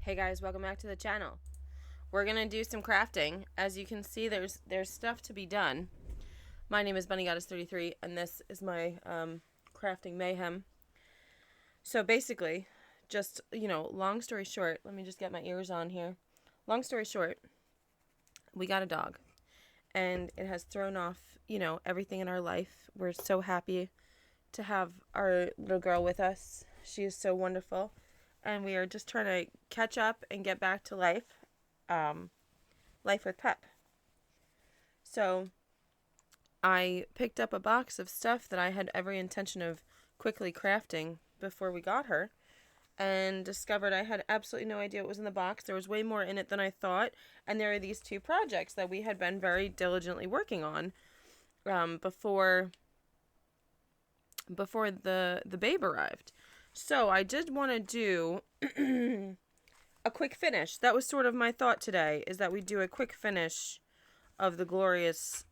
Hey guys, welcome back to the channel. We're gonna do some crafting. As you can see, there's stuff to be done. My name is Bunny Goddess 33, and this is my crafting mayhem. So basically, just long story short, let me just get my ears on here. Long story short, we got a dog, and it has thrown off everything in our life. We're so happy to have our little girl with us. She is so wonderful. And we are just trying to catch up and get back to life. Life with Pep. So I picked up a box of stuff that I had every intention of quickly crafting before we got her, and discovered I had absolutely no idea what was in the box. There was way more in it than I thought, and there are these two projects that we had been very diligently working on before the babe arrived. So I did want to do a quick finish. That was sort of my thought today, is that we do a quick finish of the glorious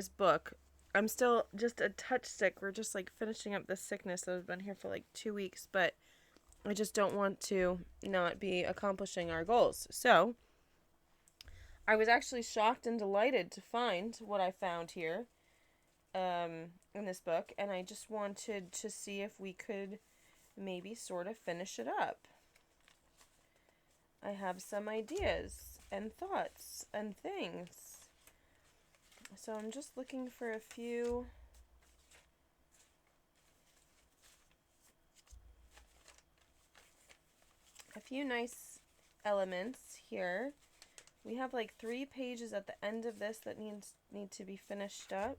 book. I'm still just a touch sick. We're just like finishing up this sickness that has been here for like 2 weeks, but I just don't want to not be accomplishing our goals. So I was actually shocked and delighted to find what I found here in this book, and I just wanted to see if we could maybe sort of finish it up. I have some ideas and thoughts and things. So I'm just looking for a few nice elements here. We have like 3 pages at the end of this that need to be finished up.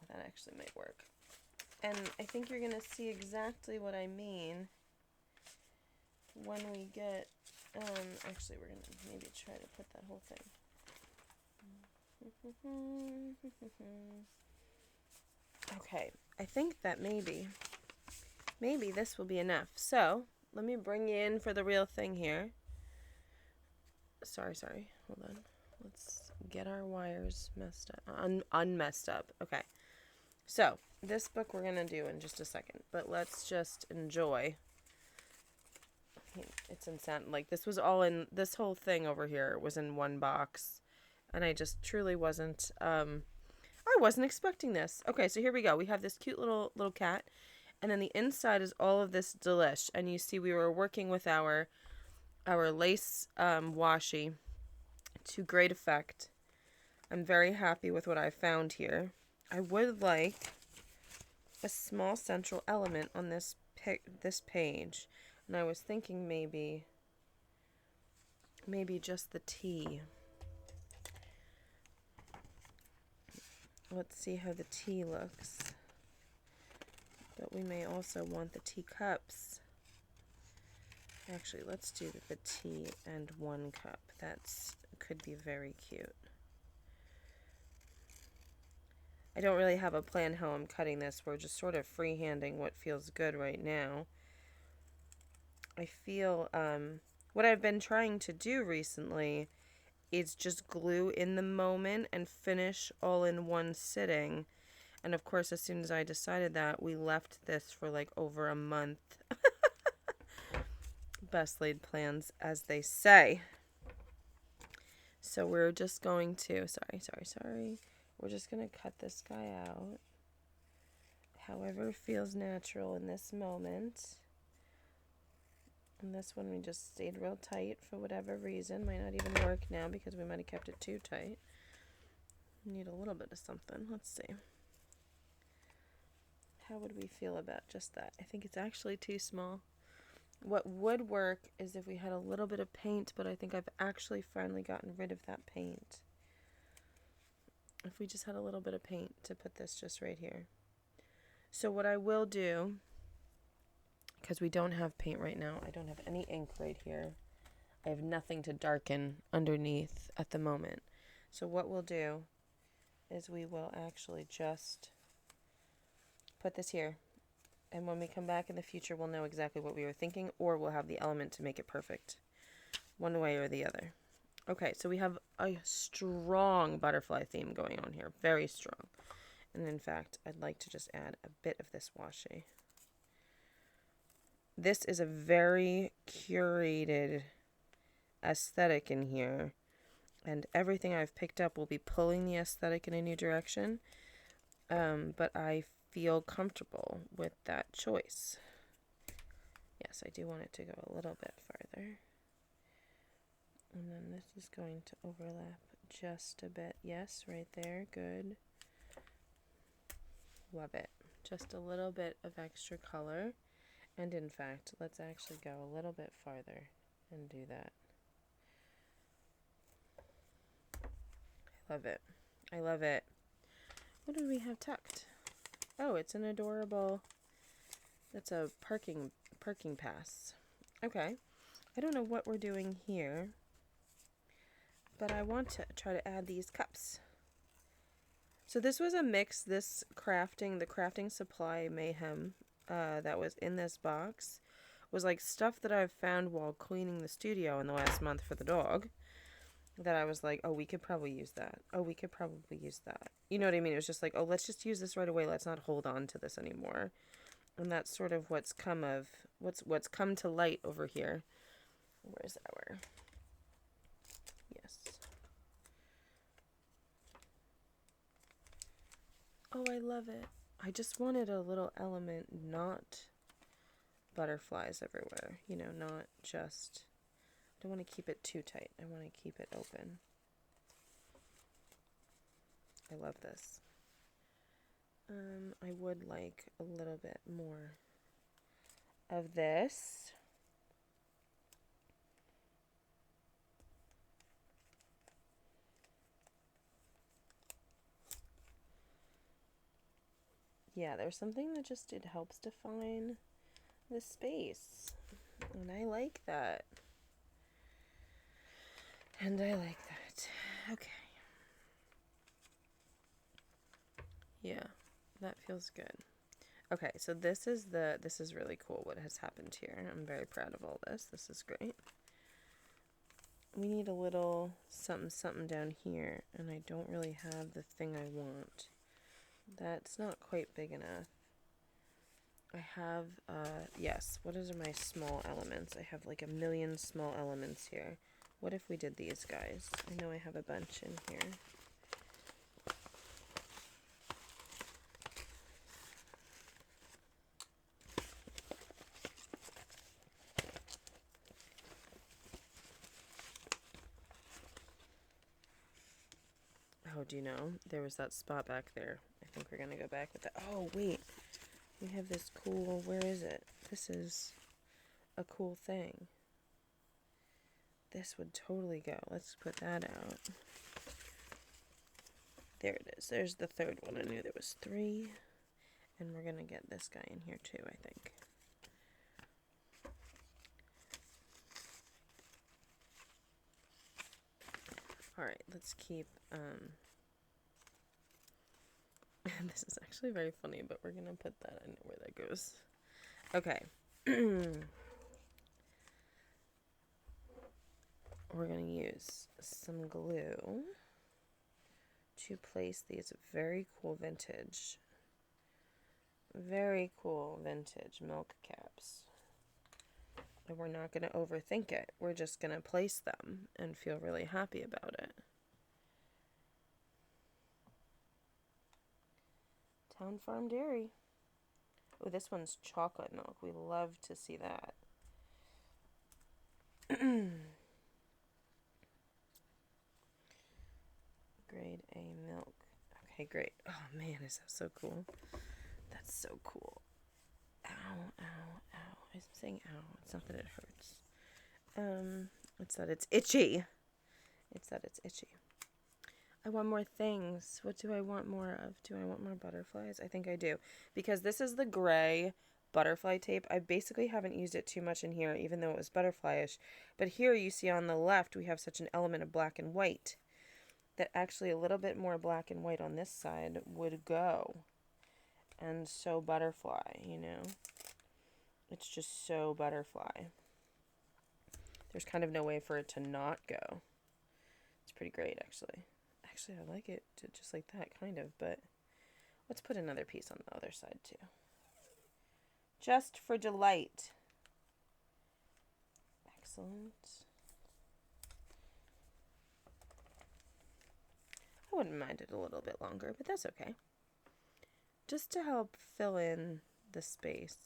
That actually might work. And I think you're going to see exactly what I mean when we get, actually we're going to maybe try to put that whole thing. Okay, I think that maybe this will be enough. So, let me bring you in for the real thing here. Sorry, hold on. Let's get our wires messed up, unmessed up. Okay. So, this book we're going to do in just a second, but let's just enjoy. It's insane. Like, this was all in, this whole thing over here was in one box, and I just truly wasn't, I wasn't expecting this. Okay, so here we go. We have this cute little cat, and then the inside is all of this delish, and you see we were working with our lace washi to great effect. I'm very happy with what I found here. I would like a small central element on this page, and I was thinking maybe just the tea. Let's see how the tea looks. But we may also want the teacups. Actually, let's do the tea and 1 cup. That's could be very cute. I don't really have a plan how I'm cutting this. We're just sort of freehanding what feels good right now. I feel, what I've been trying to do recently is just glue in the moment and finish all in one sitting. And of course, as soon as I decided that, we left this for like over a month. Best laid plans, as they say. So we're just going to, sorry. We're just going to cut this guy out however feels natural in this moment. And this one we just stayed real tight for whatever reason. Might not even work now because we might have kept it too tight. Need a little bit of something. Let's see. How would we feel about just that? I think it's actually too small. What would work is if we had a little bit of paint, but I think I've actually finally gotten rid of that paint. If we just had a little bit of paint to put this just right here. So what I will do, because we don't have paint right now, I don't have any ink right here. I have nothing to darken underneath at the moment. So what we'll do is we will actually just put this here. And when we come back in the future, we'll know exactly what we were thinking, or we'll have the element to make it perfect. One way or the other. Okay, so we have a strong butterfly theme going on here. Very strong. And in fact, I'd like to just add a bit of this washi. This is a very curated aesthetic in here, and everything I've picked up will be pulling the aesthetic in a new direction, but I feel comfortable with that choice. Yes, I do want it to go a little bit farther. And then this is going to overlap just a bit. Yes, right there. Good. Love it. Just a little bit of extra color. And in fact, let's actually go a little bit farther and do that. I love it. I love it. What do we have tucked? Oh, it's an adorable, it's a parking pass. Okay. I don't know what we're doing here, but I want to try to add these cups. So this was a mix, the crafting supply mayhem that was in this box was like stuff that I've found while cleaning the studio in the last month for the dog, that I was like, oh, we could probably use that. Oh, we could probably use that. You know what I mean? It was just like, oh, let's just use this right away. Let's not hold on to this anymore. And that's sort of what's come to light over here. Where's our... Yes. Oh, I love it. I just wanted a little element, not butterflies everywhere. You know, not just... I don't want to keep it too tight. I want to keep it open. I love this. I would like a little bit more of this. Yeah, there's something that just, it helps define the space. And I like that. And I like that. Okay. Yeah, that feels good. Okay, so this is really cool what has happened here. I'm very proud of all this. This is great. We need a little something down here, and I don't really have the thing I want. That's not quite big enough. I have, yes, what are my small elements? I have like a million small elements here. What if we did these guys? I know I have a bunch in here. Oh, do you know? There was that spot back there. I think we're going to go back with that. Oh, wait. We have this cool... Where is it? This is a cool thing. This would totally go. Let's put that out. There it is. There's the third one. I knew there was 3. And we're going to get this guy in here too, I think. Alright, let's keep... This is actually very funny, but we're going to put that in where that goes. Okay. We're going to use some glue to place these very cool vintage milk caps. And we're not going to overthink it. We're just going to place them and feel really happy about it. Town Farm Dairy. Oh, this one's chocolate milk. We love to see that. Grade A milk. Okay, great. Oh man, is that so cool? That's so cool. Ow, ow, ow. I'm saying ow. It's not that it hurts. It's that it's itchy. It's that it's itchy. I want more things. What do I want more of? Do I want more butterflies? I think I do. Because this is the gray butterfly tape. I basically haven't used it too much in here, even though it was butterflyish. But here you see on the left, we have such an element of black and white that actually a little bit more black and white on this side would go. And so butterfly, you know? It's just so butterfly. There's kind of no way for it to not go. It's pretty great, actually. Actually, I like it just like that, kind of, but Let's put another piece on the other side too. Just for delight. Excellent. I wouldn't mind it a little bit longer, but that's okay. Just to help fill in the space.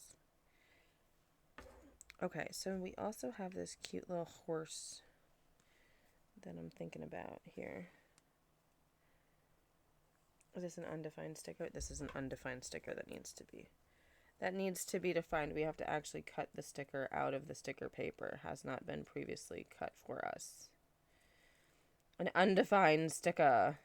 Okay, so we also have this cute little horse that I'm thinking about here. Is this an undefined sticker? This is an undefined sticker that needs to be defined. We have to actually cut the sticker out of the sticker paper. It has not been previously cut for us. An undefined sticker.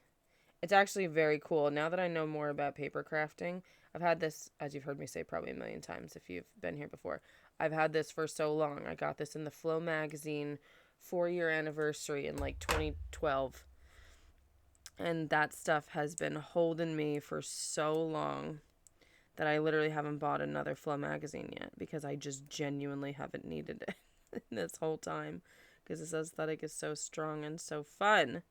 It's actually very cool. Now that I know more about paper crafting, I've had this, as you've heard me say probably a million times if you've been here before, I've had this for so long. I got this in the Flow magazine 4-year anniversary in like 2012. And that stuff has been holding me for so long that I literally haven't bought another Flow magazine yet because I just genuinely haven't needed it this whole time because this aesthetic is so strong and so fun.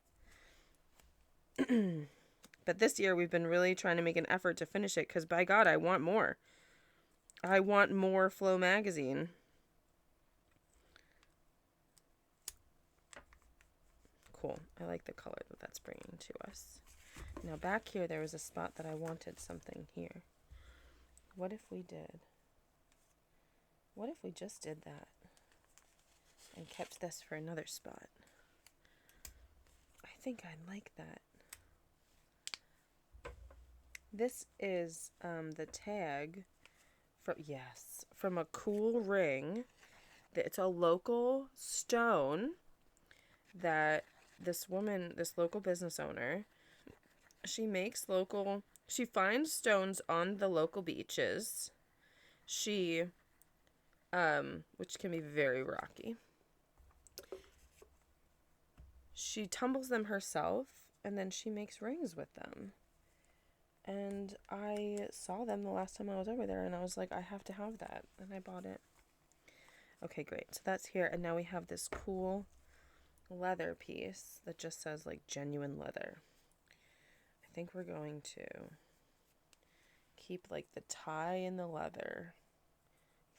But this year we've been really trying to make an effort to finish it because by God, I want more. I want more Flow magazine. Cool. I like the color that that's bringing to us. Now back here there was a spot that I wanted something here. What if we just did that and kept this for another spot? I think I like that. This is the tag from a cool ring. It's a local stone that this local business owner, she finds stones on the local beaches. Which can be very rocky. She tumbles them herself and then she makes rings with them. And I saw them the last time I was over there and I was like, I have to have that. And I bought it. Okay, great. So that's here. And now we have this cool leather piece that just says like genuine leather. I think we're going to keep like the tie in the leather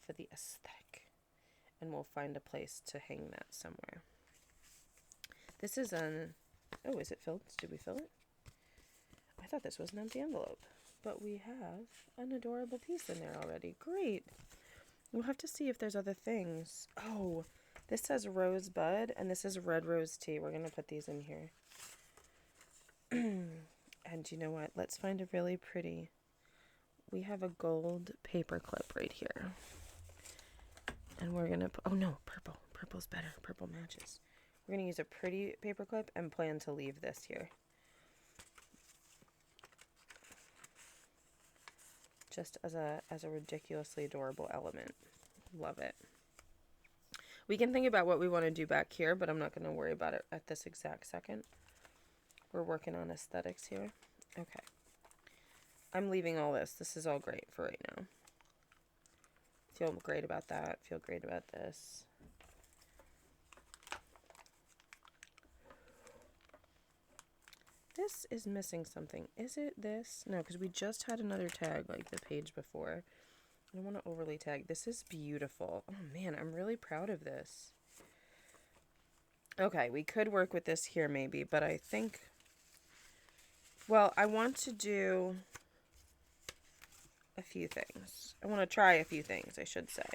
for the aesthetic. And we'll find a place to hang that somewhere. This is oh, is it filled? Did we fill it? I thought this was an empty envelope, but we have an adorable piece in there already. Great. We'll have to see if there's other things. Oh, this says rosebud, and this is red rose tea. We're going to put these in here. And you know what? Let's find a really pretty... We have a gold paper clip right here. And we're going to... Oh, no, purple. Purple's better. Purple matches. We're going to use a pretty paper clip and plan to leave this here. Just as a ridiculously adorable element. Love it. We can think about what we want to do back here, but I'm not going to worry about it at this exact second. We're working on aesthetics here. Okay. I'm leaving all this. This is all great for right now. Feel great about that. Feel great about this. This is missing something. Is it this? No, because we just had another tag like the page before. I don't want to overly tag. This is beautiful. Oh man, I'm really proud of this. Okay, we could work with this here maybe, but I think... Well, I want to do a few things. I want to try a few things, I should say.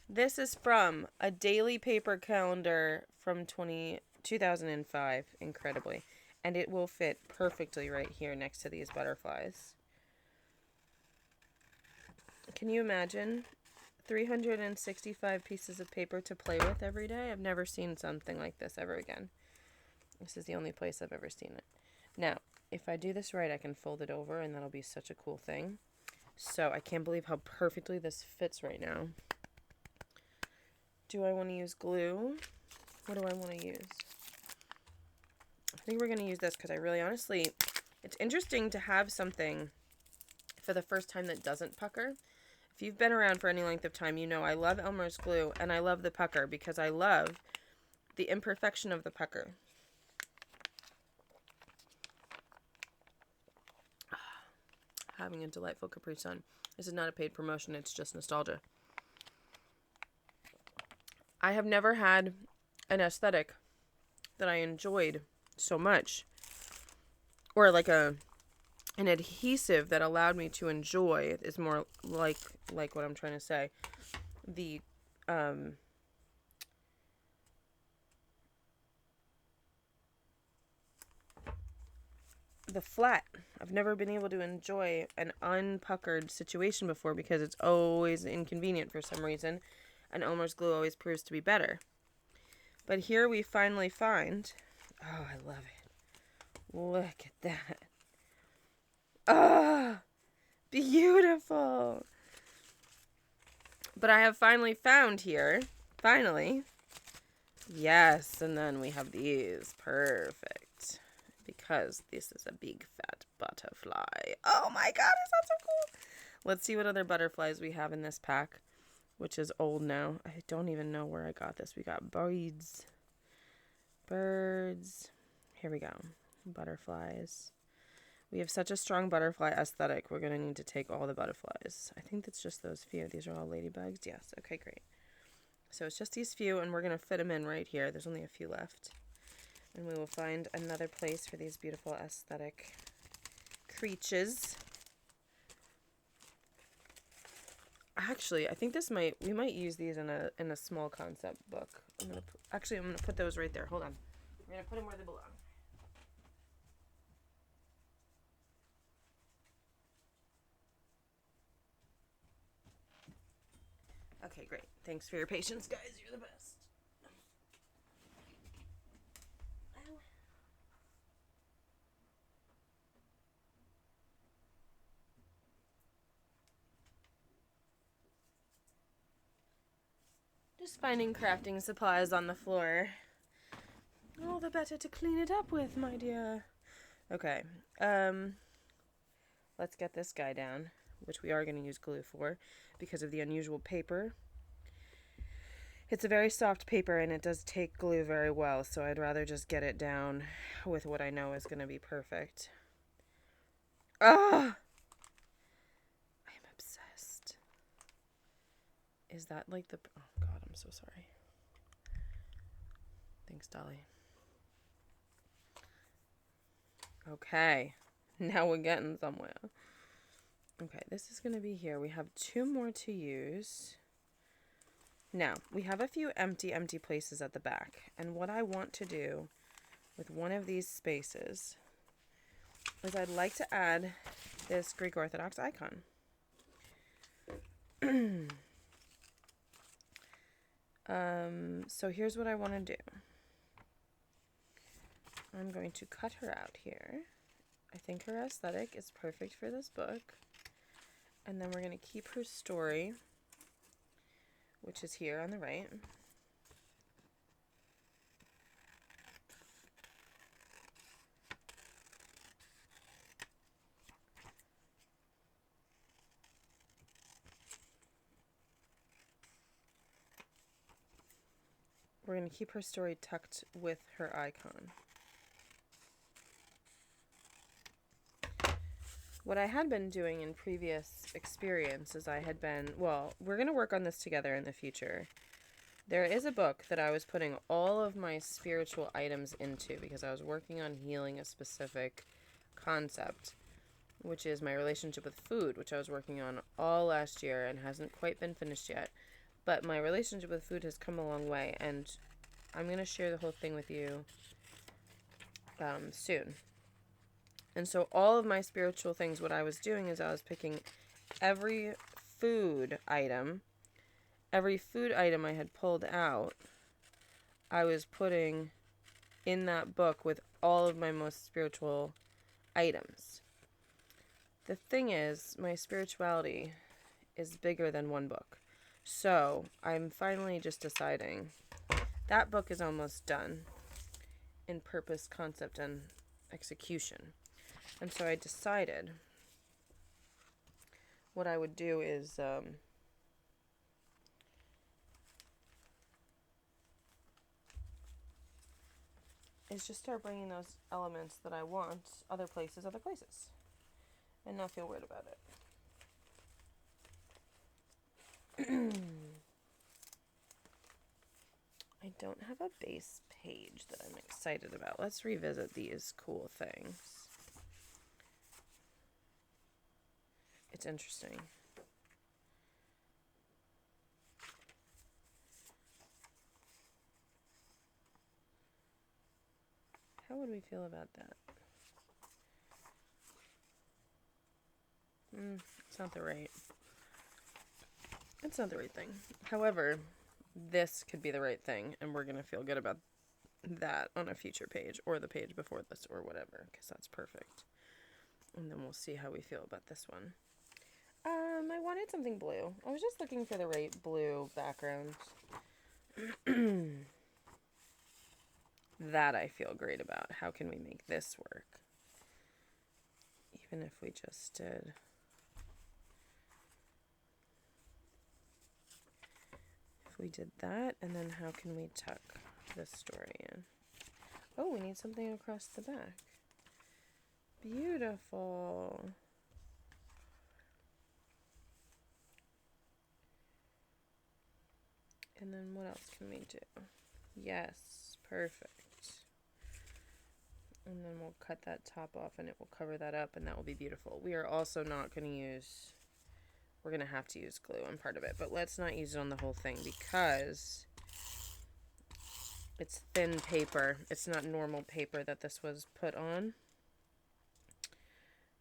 This is from a daily paper calendar from 2005, incredibly. And it will fit perfectly right here next to these butterflies. Can you imagine 365 pieces of paper to play with every day? I've never seen something like this ever again. This is the only place I've ever seen it. Now, if I do this right, I can fold it over and that'll be such a cool thing. So I can't believe how perfectly this fits right now. Do I want to use glue? What do I want to use? I think we're going to use this because I really honestly, it's interesting to have something for the first time that doesn't pucker. If you've been around for any length of time, you know I love Elmer's glue and I love the pucker because I love the imperfection of the pucker. having a delightful Capri Sun. This is not a paid promotion, it's just nostalgia. I have never had an aesthetic that I enjoyed so much, or like an adhesive that allowed me to enjoy, is more like what I'm trying to say. The flat. I've never been able to enjoy an unpuckered situation before because it's always inconvenient for some reason, and Elmer's glue always proves to be better. But here we finally find, oh, I love it. Look at that. Ah, beautiful. But I have finally found here, finally, yes, and then we have these, perfect, because this is a big fat butterfly. Oh my god, is that so cool? Let's see what other butterflies we have in this pack, which is old now. I don't even know where I got this. We got birds. Here we go. Butterflies. We have such a strong butterfly aesthetic. We're going to need to take all the butterflies. I think it's just those few. These are all ladybugs. Yes. Okay, great. So it's just these few, and we're going to fit them in right here. There's only a few left. And we will find another place for these beautiful aesthetic creatures. Actually, I think we might use these in a small concept book. I'm gonna put those right there. Hold on. We're gonna put them where they belong. Okay, great. Thanks for your patience, guys. You're the best. Just finding crafting supplies on the floor. All the better to clean it up with, my dear. Okay. Let's get this guy down, which we are going to use glue for because of the unusual paper. It's a very soft paper and it does take glue very well, so I'd rather just get it down with what I know is going to be perfect. Ah! I am obsessed. Is that like the... Oh god, I'm so sorry. Thanks, Dolly. Okay. Now we're getting somewhere. Okay, this is going to be here. We have 2 more to use. Now, we have a few empty places at the back. And what I want to do with one of these spaces is I'd like to add this Greek Orthodox icon. So here's what I want to do. I'm going to cut her out here. I think her aesthetic is perfect for this book. And then we're going to keep her story, which is here on the right. We're going to keep her story tucked with her icon. What I had been doing in previous experiences, well, we're going to work on this together in the future. There is a book that I was putting all of my spiritual items into because I was working on healing a specific concept, which is my relationship with food, which I was working on all last year and hasn't quite been finished yet. But my relationship with food has come a long way, and I'm going to share the whole thing with you soon. And so all of my spiritual things, what I was doing is I was picking every food item I had pulled out, I was putting in that book with all of my most spiritual items. The thing is, my spirituality is bigger than one book. So I'm finally just deciding that book is almost done in purpose, concept, and execution. And so I decided what I would do is just start bringing those elements that I want other places. and not feel weird about it. I don't have a base page that I'm excited about. Let's revisit these cool things. It's interesting. How would we feel about that? It's not the right. It's not the right thing. However, this could be the right thing, and we're going to feel good about that on a future page, or the page before this, or whatever, because that's perfect. And then we'll see how we feel about this one. I wanted something blue. I was just looking for the right blue background. That I feel great about. How can we make this work? Even if we just did... If we did that, and then how can we tuck this story in? Oh, we need something across the back. Beautiful. And then what else can we do? Yes, perfect. And then we'll cut that top off and it will cover that up, and that will be beautiful. We are also not going to use... We're going to have to use glue on part of it, but let's not use it on the whole thing because it's thin paper. It's not normal paper that this was put on.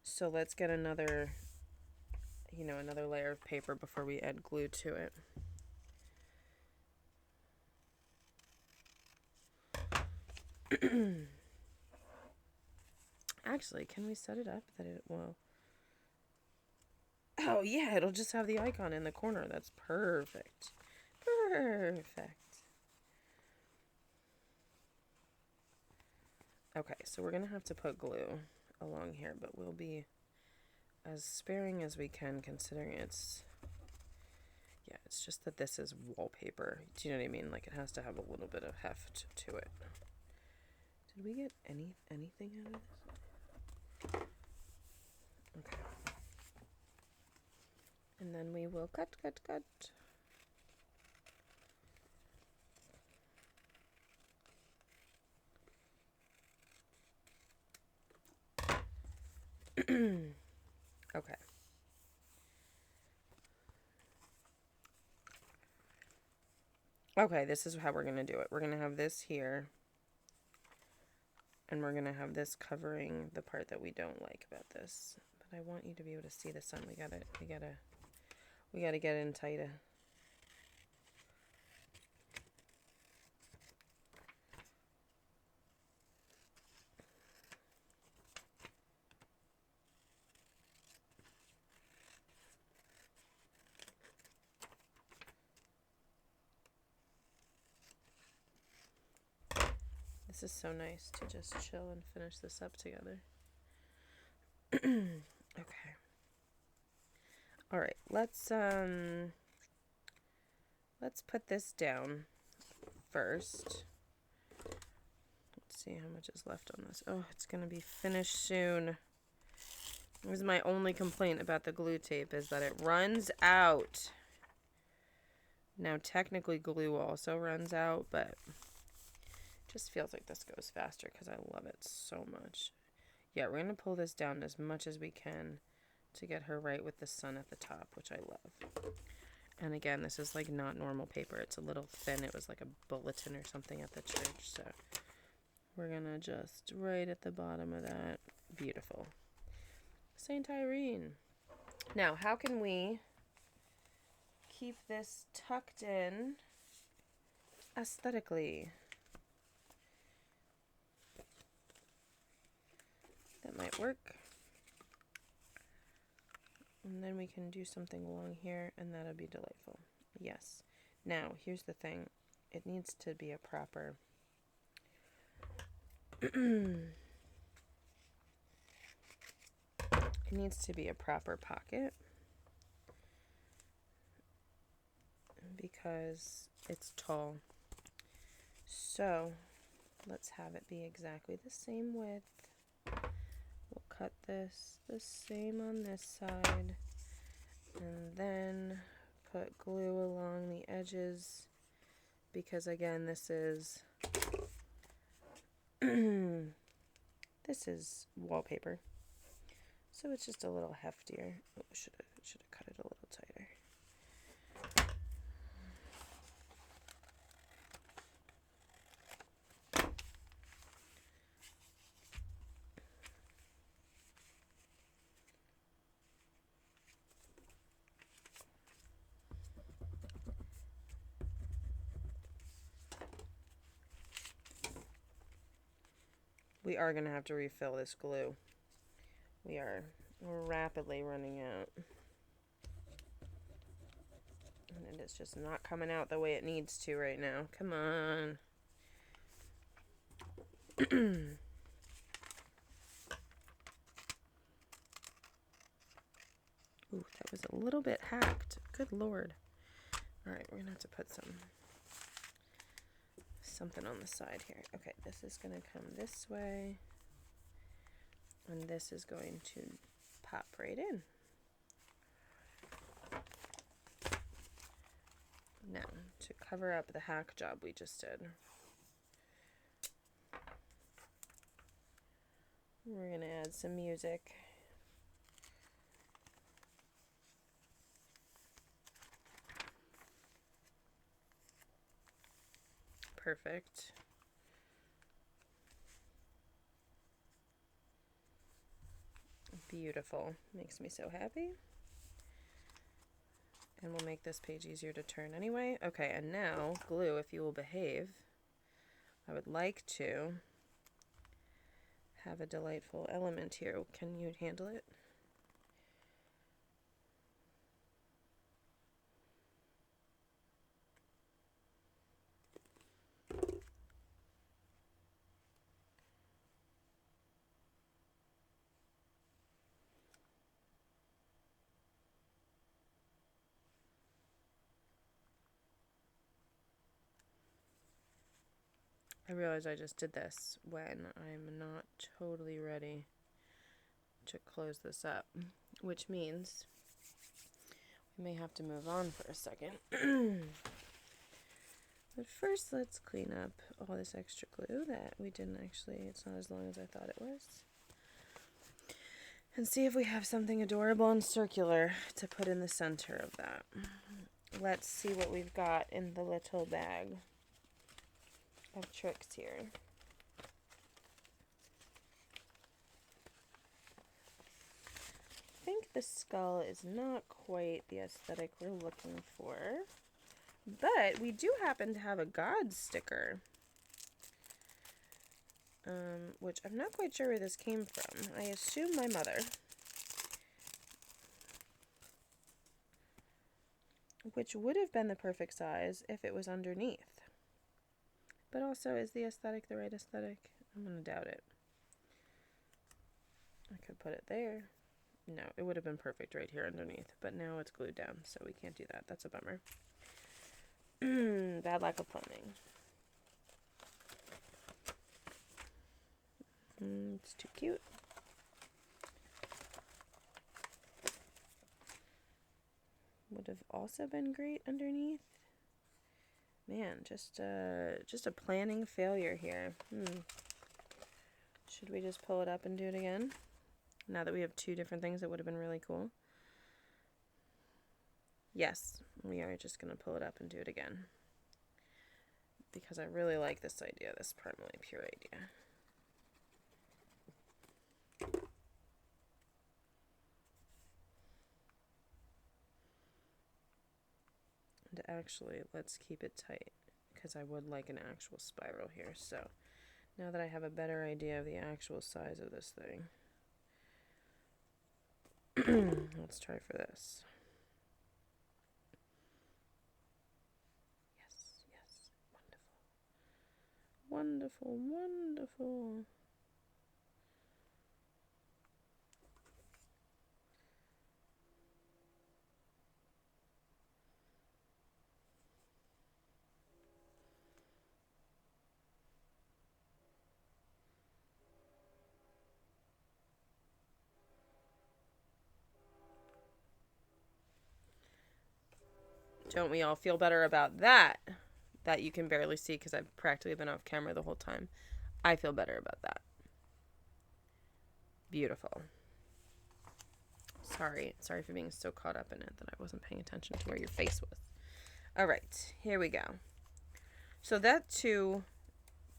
So let's get another, another layer of paper before we add glue to it. Actually, can we set it up that it will... Oh, yeah, it'll just have the icon in the corner. That's perfect. Perfect. Okay, so we're going to have to put glue along here, but we'll be as sparing as we can considering it's... Yeah, it's just that this is wallpaper. Do you know what I mean? Like, it has to have a little bit of heft to it. Did we get anything out of this? Okay. And then we will cut. Okay. Okay, this is how we're going to do it. We're going to have this here. And we're going to have this covering the part that we don't like about this. But I want you to be able to see the sun. We gotta get in tighter. This is so nice to just chill and finish this up together. Okay. All right, let's put this down first. Let's see how much is left on this. Oh, it's going to be finished soon. This is my only complaint about the glue tape, is that it runs out. Now, technically, glue also runs out, but it just feels like this goes faster because I love it so much. Yeah, we're going to pull this down as much as we can to get her right with the sun at the top, which I love. And again, this is like not normal paper. It's a little thin. It was like a bulletin or something at the church. So we're going to just right at the bottom of that. Beautiful. Saint Irene. Now, how can we keep this tucked in aesthetically? That might work. And then we can do something along here, and that'll be delightful. Yes. Now, here's the thing. It needs to be a proper... It needs to be a proper pocket. Because it's tall. So, let's have it be exactly the same width. We'll cut this the same on this side, and then put glue along the edges, because again, this is this is wallpaper, so it's just a little heftier. Oh, should have cut it a little tighter. We are going to have to refill this glue. We are rapidly running out. And it is just not coming out the way it needs to right now. Come on. Ooh, that was a little bit hacked. Good Lord. Alright, we're going to have to put something on the side here. Okay, this is going to come this way. And this is going to pop right in. Now, to cover up the hack job we just did, we're going to add some music. Perfect. Beautiful. Makes me so happy. And we'll make this page easier to turn anyway. Okay, and now, glue, if you will behave, I would like to have a delightful element here. Can you handle it? I realize I just did this when I'm not totally ready to close this up, which means we may have to move on for a second. But first, let's clean up all this extra glue that we didn't actually, it's not as long as I thought it was. And see if we have something adorable and circular to put in the center of that. Let's see what we've got in the little bag of tricks here. I think the skull is not quite the aesthetic we're looking for, but we do happen to have a God sticker, which I'm not quite sure where this came from. I assume my mother, which would have been the perfect size if it was underneath. But also, is the aesthetic the right aesthetic? I'm going to doubt it. I could put it there. No, it would have been perfect right here underneath. But now it's glued down, so we can't do that. That's a bummer. Bad luck of plumbing. It's too cute. Would have also been great underneath. Man, just a planning failure here. Should we just pull it up and do it again? Now that we have two different things, it would have been really cool. Yes, we are just going to pull it up and do it again. Because I really like this idea, this Primarily Pure idea. And actually, let's keep it tight, because I would like an actual spiral here. So now that I have a better idea of the actual size of this thing, let's try for this. Yes, yes, wonderful. Wonderful, wonderful. Don't we all feel better about that? That you can barely see because I've practically been off camera the whole time. I feel better about that. Beautiful. Sorry for being so caught up in it that I wasn't paying attention to where your face was. All right, here we go. So that two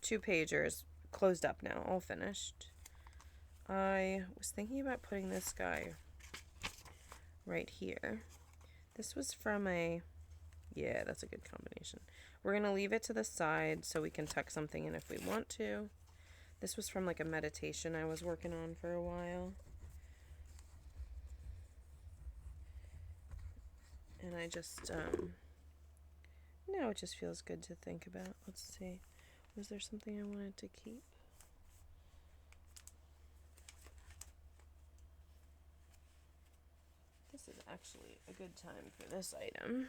pagers closed up now, all finished. I was thinking about putting this guy right here. This was from yeah, that's a good combination. We're going to leave it to the side so we can tuck something in if we want to. This was from like a meditation I was working on for a while. And I just, now it just feels good to think about. Let's see. Was there something I wanted to keep? This is actually a good time for this item.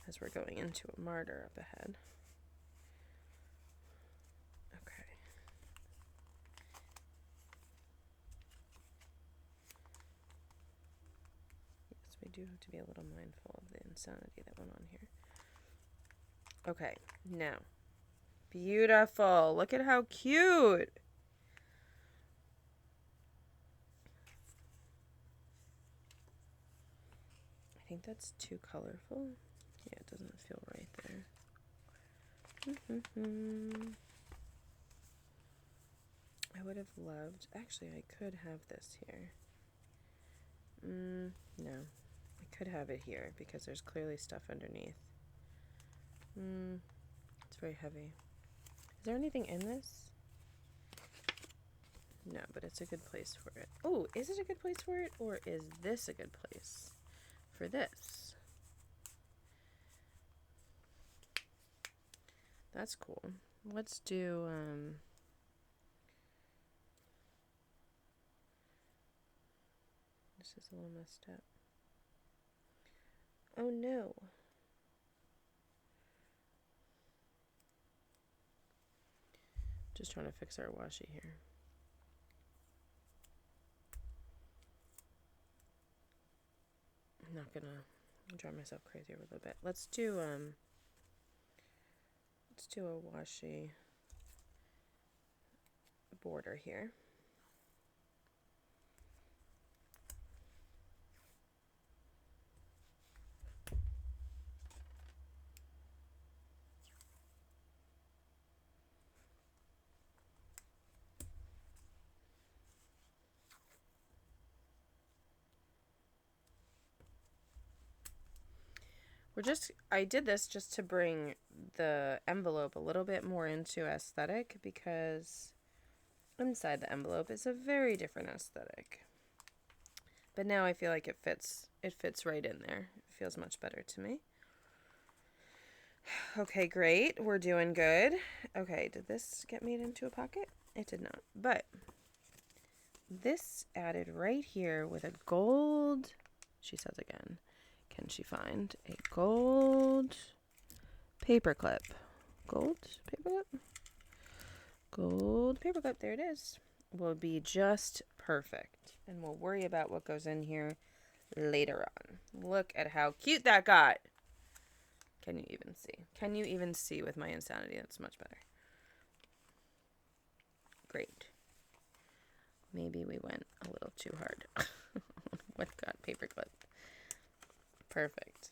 As we're going into a martyr up ahead. Okay. Yes, we do have to be a little mindful of the insanity that went on here. Okay, now. Beautiful. Look at how cute. I think that's too colorful. Yeah, it doesn't feel right there. I would have loved... Actually, I could have this here. No. I could have it here because there's clearly stuff underneath. It's very heavy. Is there anything in this? No, but it's a good place for it. Oh, is it a good place for it? Or is this a good place for this? That's cool. Let's do, this is a little messed up. Oh no. Just trying to fix our washi here. I'm not gonna drive myself crazy over a little bit. Let's do a washi border here. I did this just to bring the envelope a little bit more into aesthetic because inside the envelope is a very different aesthetic. But now I feel like it fits right in there. It feels much better to me. Okay, great. We're doing good. Okay, did this get made into a pocket? It did not. But this added right here with a gold, she says again, can she find a gold paperclip? Gold paperclip? Gold paperclip, there it is. Will be just perfect. And we'll worry about what goes in here later on. Look at how cute that got. Can you even see? Can you even see with my insanity? That's much better. Great. Maybe we went a little too hard with got paperclip. Perfect.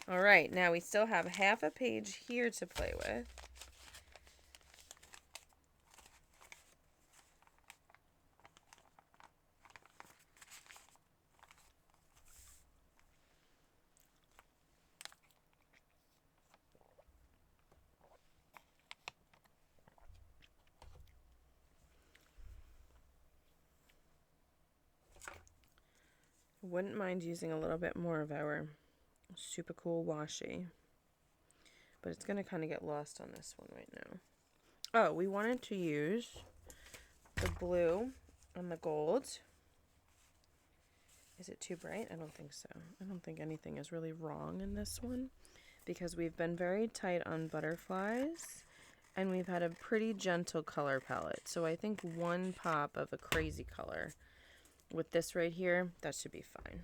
All right, now we still have half a page here to play with. Wouldn't mind using a little bit more of our super cool washi, but it's going to kind of get lost on this one right now. Oh, we wanted to use the blue and the gold. Is it too bright? I don't think so. I don't think anything is really wrong in this one because we've been very tight on butterflies and we've had a pretty gentle color palette. So I think one pop of a crazy color with this right here, that should be fine.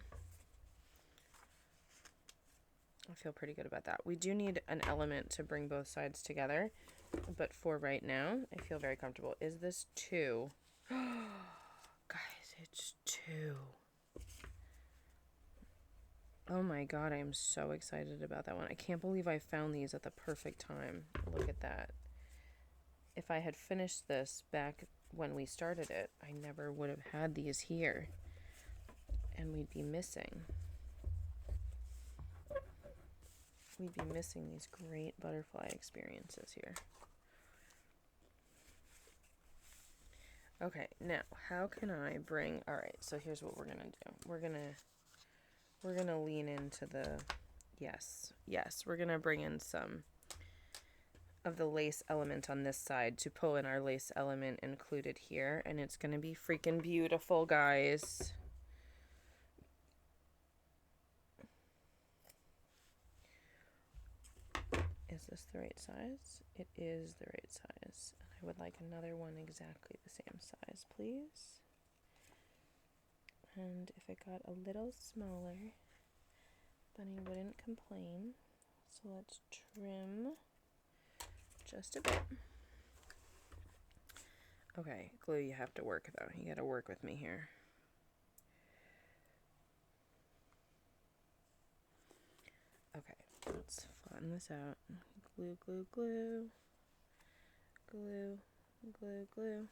I feel pretty good about that. We do need an element to bring both sides together, but for right now, I feel very comfortable. Is this 2? Guys, it's 2. Oh my god, I am so excited about that one. I can't believe I found these at the perfect time. Look at that. If I had finished this back when we started it, I never would have had these here. And we'd be missing these great butterfly experiences here. Okay, now how can I bring, all right, so here's what we're gonna do. We're gonna lean into the, yes, we're gonna bring in some of the lace element on this side to pull in our lace element included here, and it's gonna be freaking beautiful, guys. Is this the right size? It is the right size. I would like another one exactly the same size, please. And if it got a little smaller, Bunny wouldn't complain. So let's trim just a bit. Okay, glue, you have to work though. You gotta work with me here. Okay, let's flatten this out. Glue, glue, glue. Glue, glue, glue.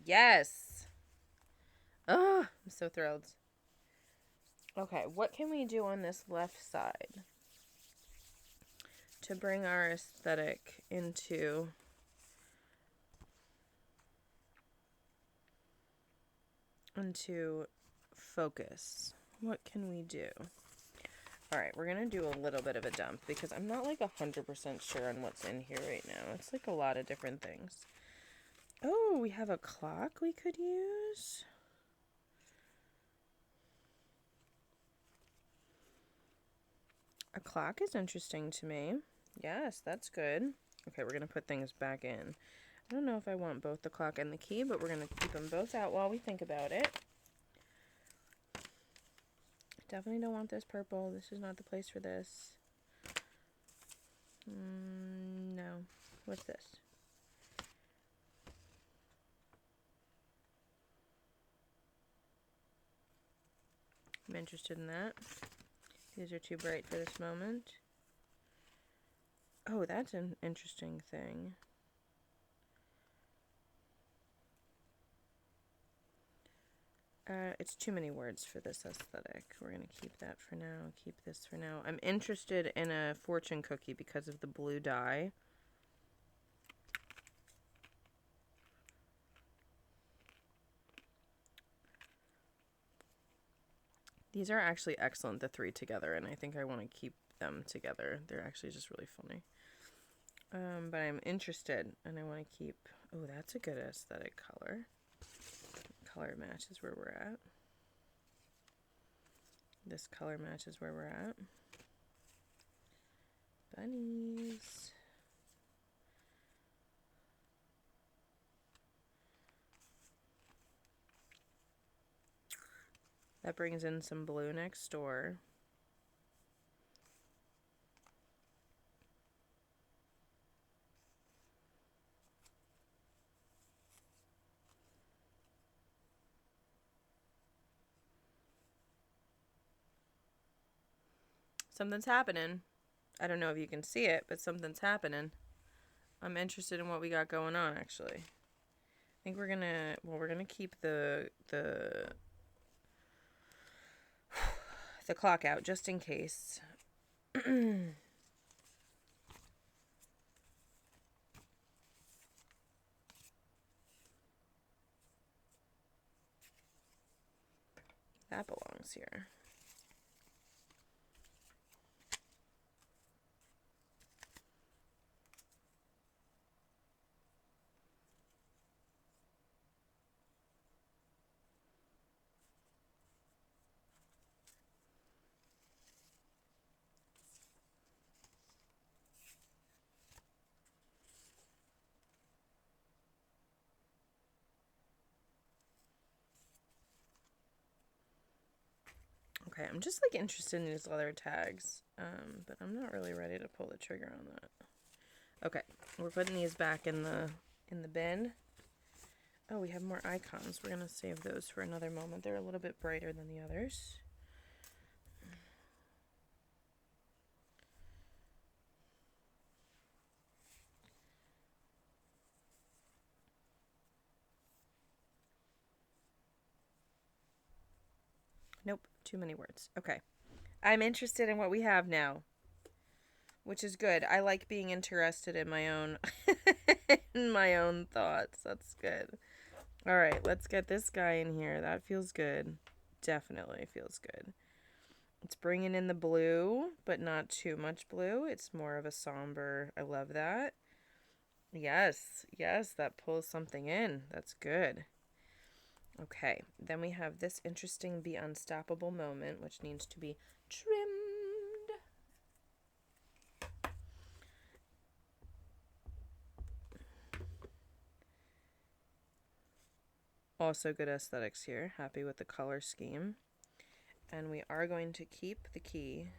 Yes! Oh, I'm so thrilled. Okay, what can we do on this left side to bring our aesthetic into focus? What can we do? Alright, we're gonna do a little bit of a dump because I'm not like 100% sure on what's in here right now. It's like a lot of different things. Oh, we have a clock we could use. A clock is interesting to me. Yes, that's good. Okay, we're going to put things back in. I don't know if I want both the clock and the key, but we're going to keep them both out while we think about it. Definitely don't want this purple. This is not the place for this. No. What's this? I'm interested in that. These are too bright for this moment. Oh, that's an interesting thing. It's too many words for this aesthetic. We're going to keep that for now. Keep this for now. I'm interested in a fortune cookie because of the blue dye. These are actually excellent, the 3 together, and I think I want to keep them together. They're actually just really funny. But I'm interested, and I want to keep... Oh, that's a good aesthetic color. Color matches where we're at. This color matches where we're at. Bunnies. That brings in some blue next door. Something's happening. I don't know if you can see it, but something's happening. I'm interested in what we got going on, actually. I think we're gonna, well, we're gonna keep the clock out just in case. That belongs here. Okay, I'm just like interested in these leather tags, but I'm not really ready to pull the trigger on that. Okay, we're putting these back in the bin. Oh, we have more icons. We're gonna save those for another moment. They're a little bit brighter than the others. Nope, too many words. Okay. I'm interested in what we have now, which is good. I like being interested in my own in my own thoughts. That's good. All right, let's get this guy in here. That feels good. Definitely feels good. It's bringing in the blue, but not too much blue. It's more of a somber. I love that. Yes, yes, that pulls something in. That's good. Okay, then we have this interesting Be Unstoppable moment, which needs to be trimmed. Also good aesthetics here. Happy with the color scheme. And we are going to keep the key.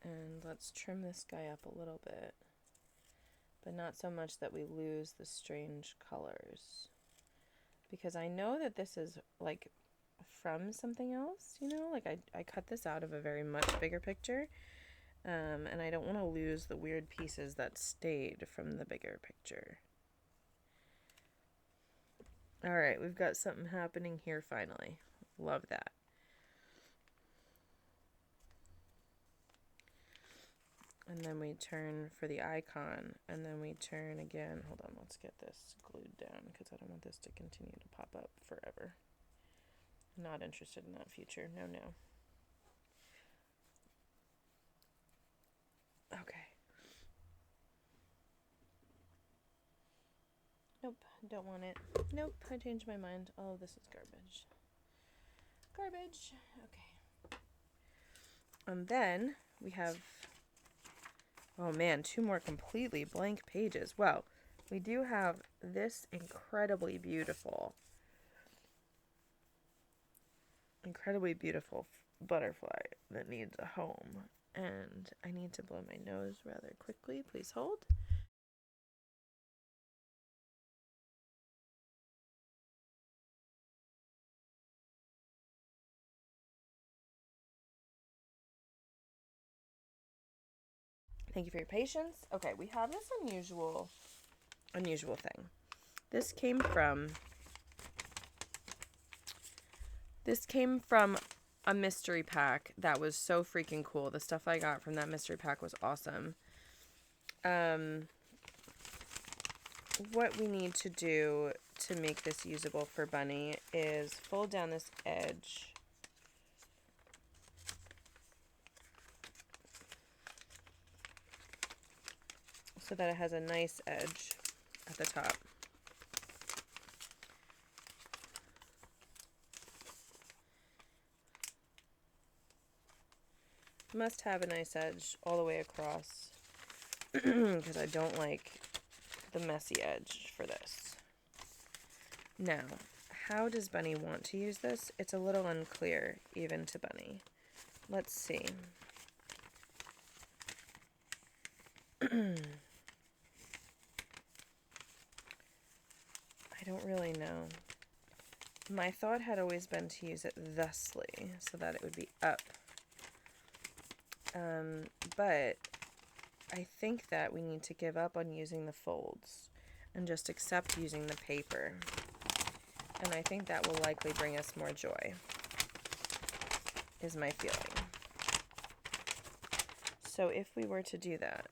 And let's trim this guy up a little bit, but not so much that we lose the strange colors. Because I know that this is like from something else, you know? Like I cut this out of a very much bigger picture. And I don't want to lose the weird pieces that stayed from the bigger picture. All right, we've got something happening here finally. Love that. And then we turn for the icon, and then we turn again. Hold on, let's get this glued down because I don't want this to continue to pop up forever. Not interested in that future. No, no. Okay. Nope, don't want it. Nope, I changed my mind. Oh, this is garbage. Garbage. Okay. And then we have, oh man, 2 more completely blank pages. Well, we do have this incredibly beautiful butterfly that needs a home. And I need to blow my nose rather quickly. Please hold. Thank you for your patience. Okay, we have this unusual thing. This came from a mystery pack that was so freaking cool. The stuff I got from that mystery pack was awesome. What we need to do to make this usable for Bunny is fold down this edge. So that it has a nice edge at the top. Must have a nice edge all the way across because I don't like the messy edge for this. Now, how does Bunny want to use this? It's a little unclear even to Bunny. Let's see. I don't really know. My thought had always been to use it thusly so that it would be up. But I think that we need to give up on using the folds and just accept using the paper. And I think that will likely bring us more joy. is my feeling. So if we were to do that,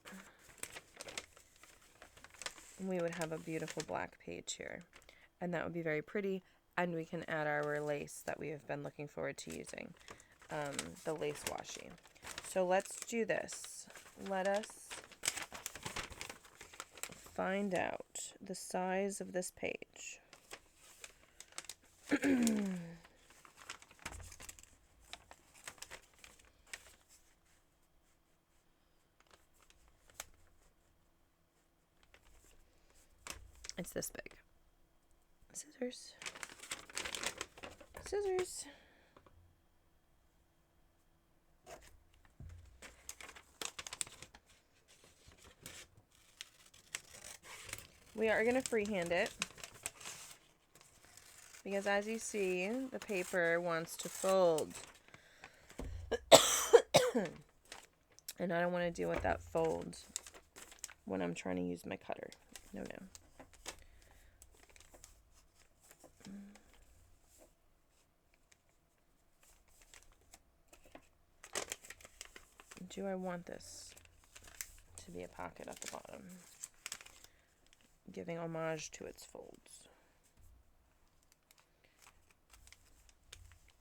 we would have a beautiful black page here. And that would be very pretty. And we can add our lace that we have been looking forward to using. The lace washi. So let's do this. Let us find out the size of this page. It's this big. Scissors. Scissors. We are going to freehand it because, as you see, the paper wants to fold. And I don't want to deal with that fold when I'm trying to use my cutter. No. Do I want this to be a pocket at the bottom, giving homage to its folds?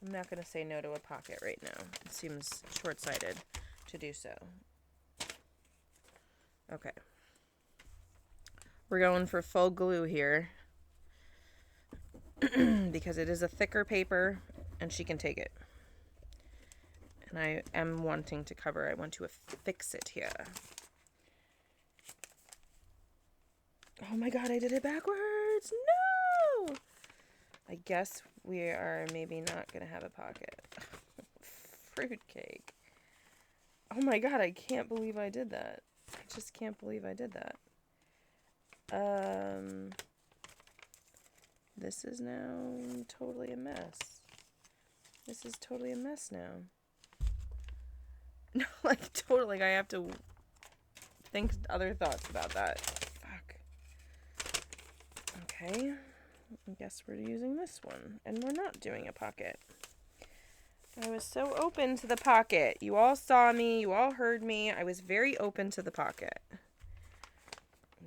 I'm not going to say no to a pocket right now. It seems short-sighted to do so. Okay. We're going for full glue here because it is a thicker paper and she can take it. And I am wanting to cover. I want to affix it here. Oh my god, I did it backwards. No! I guess we are maybe not going to have a pocket. Fruitcake. Oh my god, I can't believe I did that. I just can't believe I did that. This is now totally a mess. This is totally a mess now. No, like, totally, I have to think other thoughts about that. Fuck. Okay. I guess we're using this one. And we're not doing a pocket. I was so open to the pocket. You all saw me. You all heard me. I was very open to the pocket.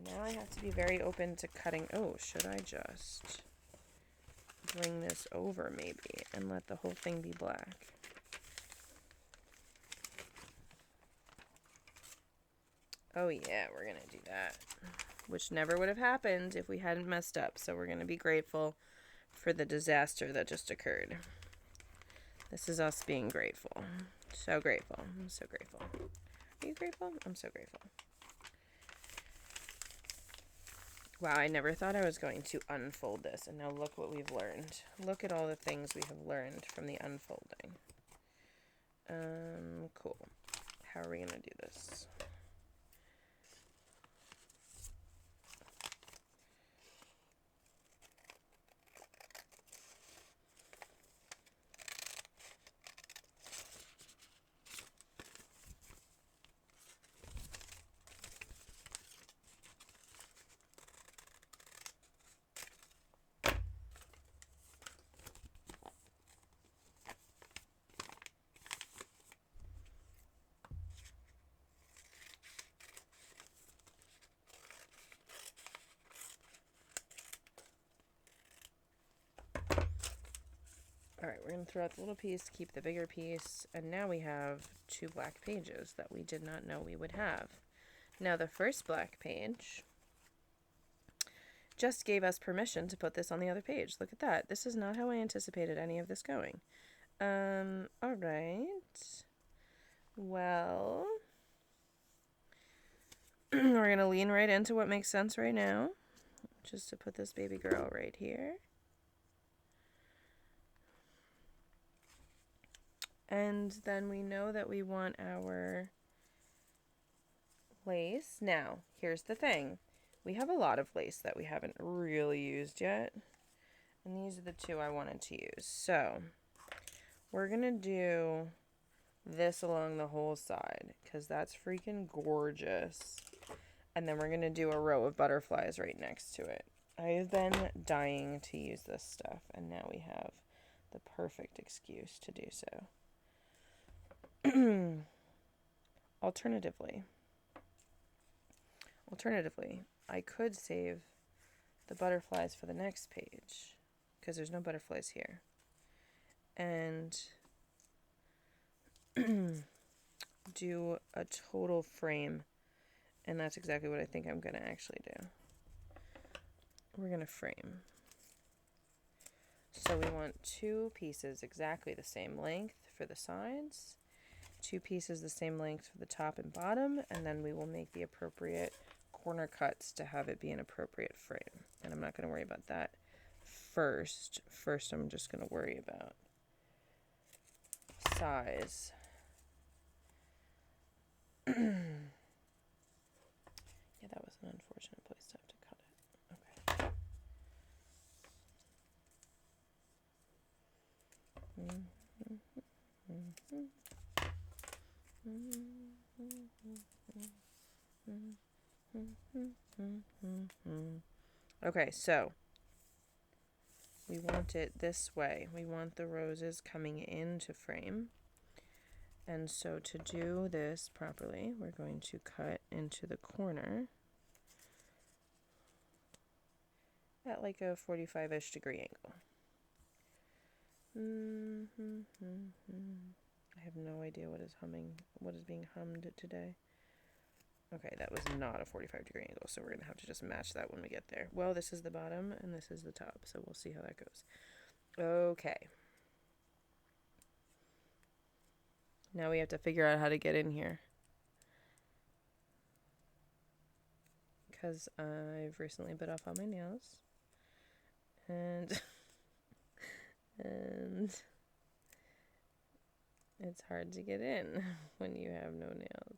Now I have to be very open to cutting. Oh, should I just bring this over maybe and let the whole thing be black? Oh yeah, we're going to do that. Which never would have happened if we hadn't messed up. So we're going to be grateful for the disaster that just occurred. This is us being grateful. So grateful. I'm so grateful. Are you grateful? I'm so grateful. Wow, I never thought I was going to unfold this. And now look what we've learned. Look at all the things we have learned from the unfolding. Cool. How are we going to do this? Alright, we're going to throw out the little piece, keep the bigger piece, and now we have 2 black pages that we did not know we would have. Now the first black page just gave us permission to put this on the other page. Look at that. This is not how I anticipated any of this going. Alright. Well, we're going to lean right into what makes sense right now, just to put this baby girl right here. And then we know that we want our lace. Now, here's the thing. We have a lot of lace that we haven't really used yet. And these are the 2 I wanted to use. So, we're going to do this along the whole side, because that's freaking gorgeous. And then we're going to do a row of butterflies right next to it. I've been dying to use this stuff, and now we have the perfect excuse to do so. Alternatively, I could save the butterflies for the next page because there's no butterflies here. And do a total frame. And that's exactly what I think I'm going to actually do. We're going to frame. So we want 2 pieces exactly the same length for the sides, 2 pieces the same length for the top and bottom, and then we will make the appropriate corner cuts to have it be an appropriate frame. And I'm not going to worry about that first. First, I'm just going to worry about size. Yeah, that was an unfortunate place to have to cut it. Okay. Okay, so we want it this way. We want the roses coming into frame. And so to do this properly, we're going to cut into the corner at like a 45-ish degree angle. I have no idea what is being hummed today. Okay, that was not a 45-degree angle, so we're going to have to just match that when we get there. Well, this is the bottom, and this is the top, so we'll see how that goes. Okay. Now we have to figure out how to get in here. Because I've recently bit off all my nails. And it's hard to get in when you have no nails.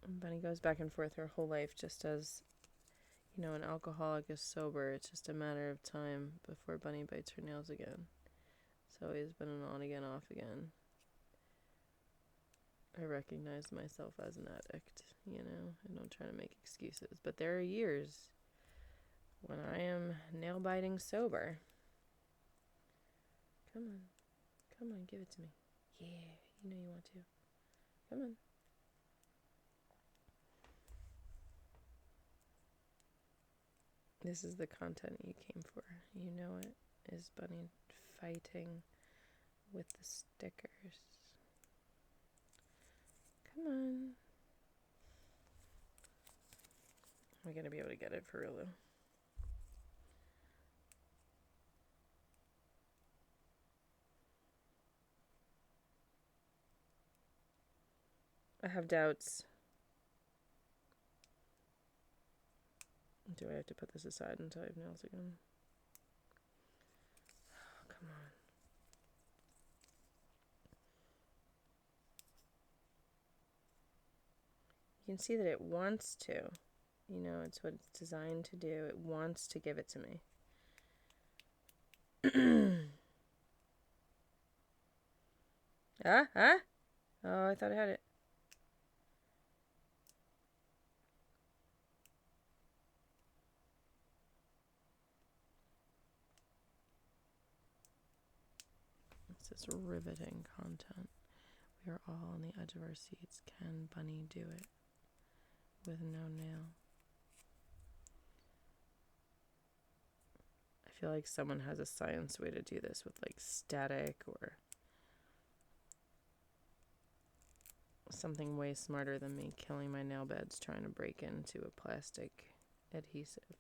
Bunny goes back and forth her whole life, just as, you know, an alcoholic is sober. It's just a matter of time before Bunny bites her nails again. So he's been an on again, off again. I recognize myself as an addict, you know. I don't try to make excuses. But there are years when I am nail biting sober. Come on. Come on, give it to me. Yeah, you know you want to. Come on. This is the content you came for. You know it. Is Bunny fighting with the stickers? Come on. We're going to be able to get it for real, though. I have doubts. Do I have to put this aside until I have nails again? Oh, come on. You can see that it wants to. You know, it's what it's designed to do. It wants to give it to me. Ah? Oh, I thought I had it. This is riveting content. We are all on the edge of our seats. Can Bunny do it with no nail? I feel like someone has a science way to do this with like static or something way smarter than me killing my nail beds trying to break into a plastic adhesive.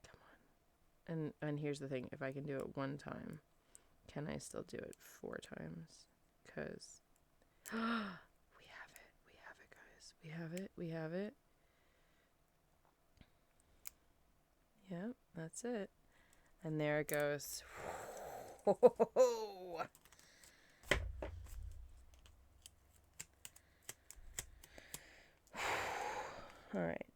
Come on. And here's the thing, if I can do it 1 time, can I still do it 4 times? Because we have it, guys. We have it. Yep, that's it. And there it goes. All right.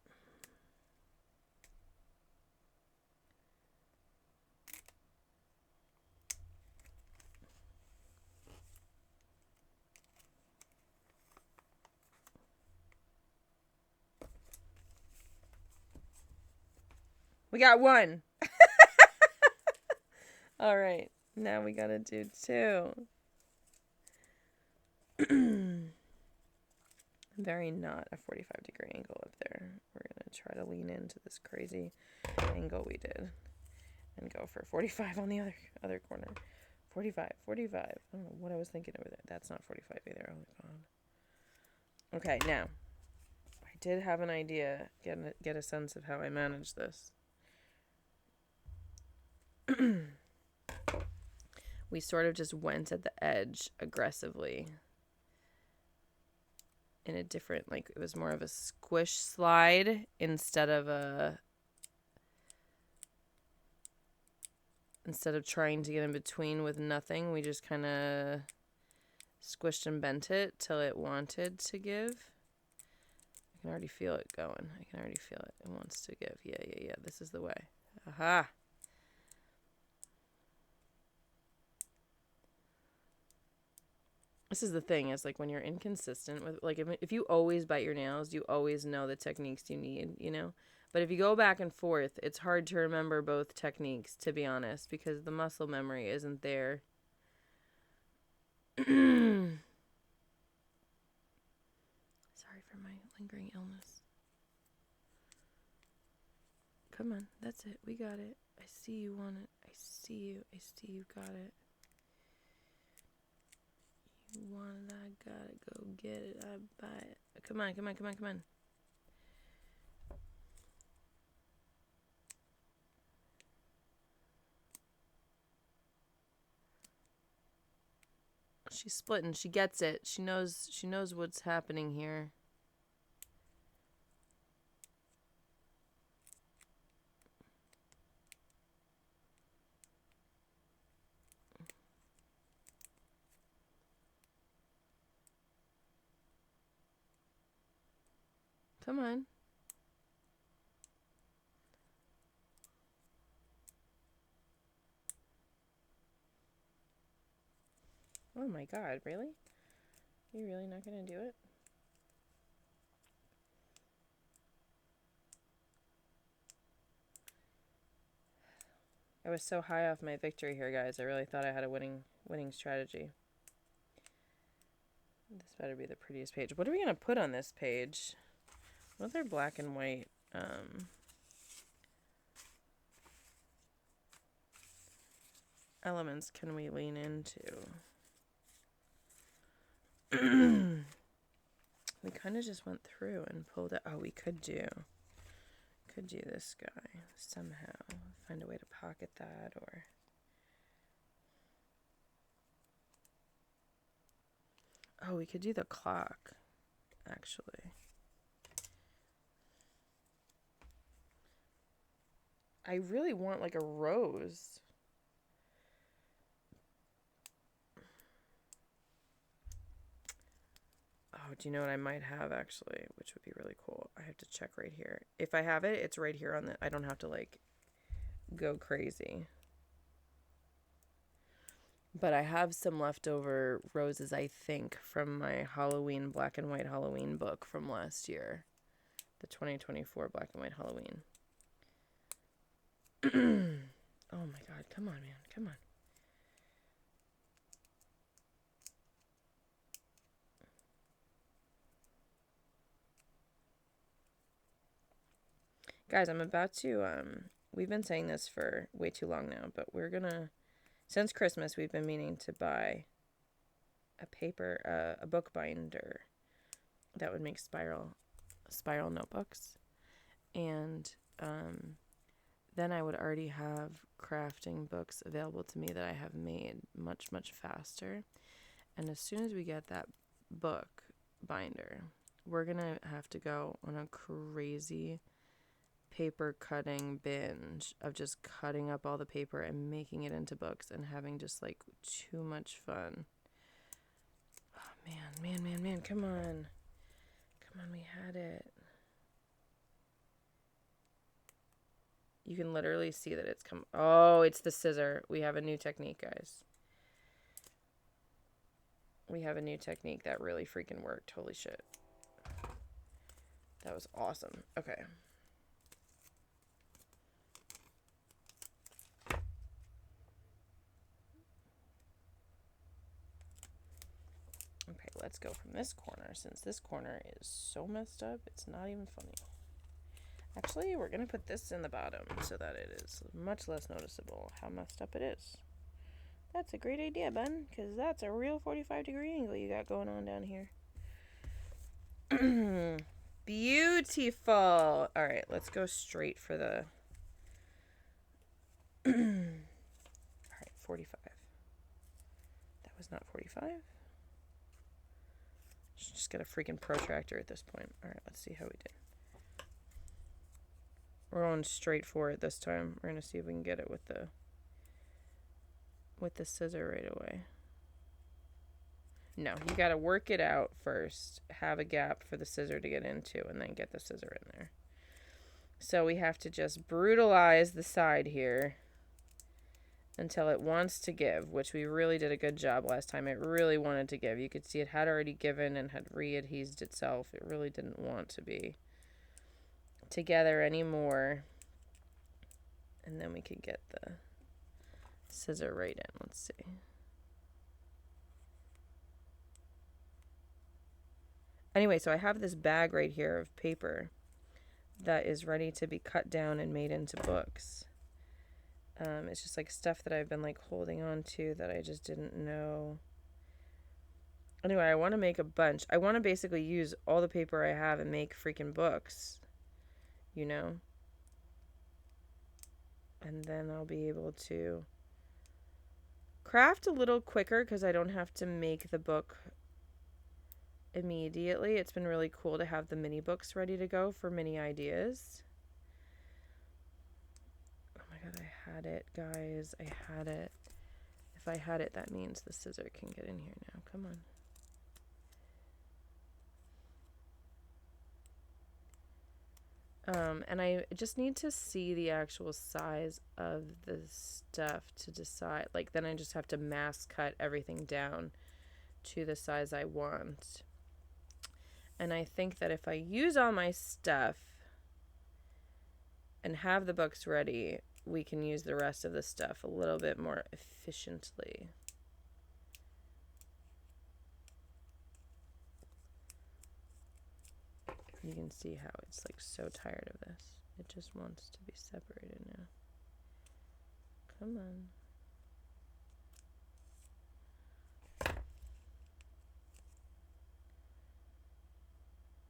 We got one. All right. Now we got to do 2. Very not a 45-degree angle up there. We're going to try to lean into this crazy angle we did and go for 45 on the other corner. 45. I don't know what I was thinking over there. That's not 45 either. Oh, my God. Okay, now, I did have an idea, get a sense of how I manage this. We sort of just went at the edge aggressively in a different, like, it was more of a squish slide instead of trying to get in between with nothing. We just kind of squished and bent it till it wanted to give. I can already feel it going. I can already feel it. It wants to give. Yeah. This is the way. Aha. This is the thing, is like when you're inconsistent with, like, if you always bite your nails, you always know the techniques you need, you know? But if you go back and forth, it's hard to remember both techniques, to be honest, because the muscle memory isn't there. Sorry for my lingering illness. Come on, that's it. We got it. I see you want it. I see you. I see you got it. You want it, I got it. Go get it. I buy it. Come on. She's splitting. She gets it. She knows what's happening here. Come on. Oh my God, really? You really not gonna do it? I was so high off my victory here, guys. I really thought I had a winning strategy. This better be the prettiest page. What are we gonna put on this page? What other black and white elements can we lean into? We kind of just went through and pulled it. Oh, we could do this guy somehow. Find a way to pocket that, or oh, we could do the clock, actually. I really want like a rose. Oh, do you know what I might have, actually, which would be really cool? I have to check right here. If I have it, it's right here on the, I don't have to like go crazy. But I have some leftover roses, I think, from my Halloween, black and white Halloween book from last year. The 2024 black and white Halloween. Oh my God, come on, man, come on. Guys, I'm about to, we've been saying this for way too long now, but we're gonna, since Christmas, we've been meaning to buy a book binder that would make spiral notebooks. And, then I would already have crafting books available to me that I have made much, much faster. And as soon as we get that book binder, we're gonna have to go on a crazy paper cutting binge of just cutting up all the paper and making it into books and having just like too much fun. Oh man, come on, we had it. You can literally see that it's come. Oh, it's the scissor. We have a new technique, guys. We have a new technique that really freaking worked. Holy shit. That was awesome. Okay. Okay, let's go from this corner, since this corner is so messed up, it's not even funny. Actually, we're going to put this in the bottom so that it is much less noticeable how messed up it is. That's a great idea, Bun, because that's a real 45-degree angle you got going on down here. Beautiful. All right, let's go straight for the... All right, 45. That was not 45. Just get a freaking protractor at this point. All right, let's see how we did. We're going straight for it this time. We're going to see if we can get it with the scissor right away. No, you got to work it out first. Have a gap for the scissor to get into, and then get the scissor in there. So we have to just brutalize the side here until it wants to give, which we really did a good job last time. It really wanted to give. You could see it had already given and had readhesed itself. It really didn't want to be together anymore. And then we could get the scissor right in. Let's see. Anyway, so I have this bag right here of paper that is ready to be cut down and made into books. It's just like stuff that I've been like holding on to that I just didn't know. Anyway, I want to make a bunch. I want to basically use all the paper I have and make freaking books, you know? And then I'll be able to craft a little quicker because I don't have to make the book immediately. It's been really cool to have the mini books ready to go for mini ideas. Oh my god, I had it, guys. I had it. If I had it, that means the scissor can get in here now. Come on. And I just need to see the actual size of the stuff to decide. Like, then I just have to mass cut everything down to the size I want. And I think that if I use all my stuff and have the books ready, we can use the rest of the stuff a little bit more efficiently. You can see how it's like so tired of this. It just wants to be separated now. Come on.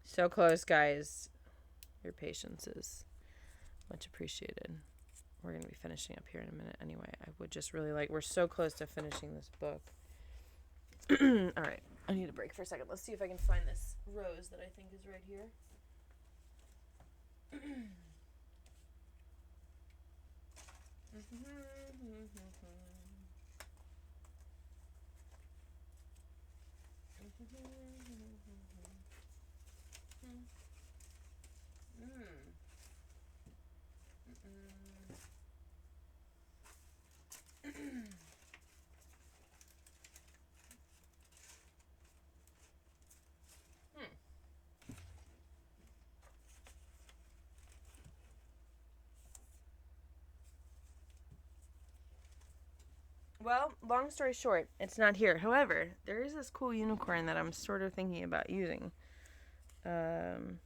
So close, guys. Your patience is much appreciated. We're going to be finishing up here in a minute anyway. I would just really like... We're so close to finishing this book. All right. I need a break for a second. Let's see if I can find this rose that I think is right here. Well, long story short, it's not here. However, there is this cool unicorn that I'm sort of thinking about using. But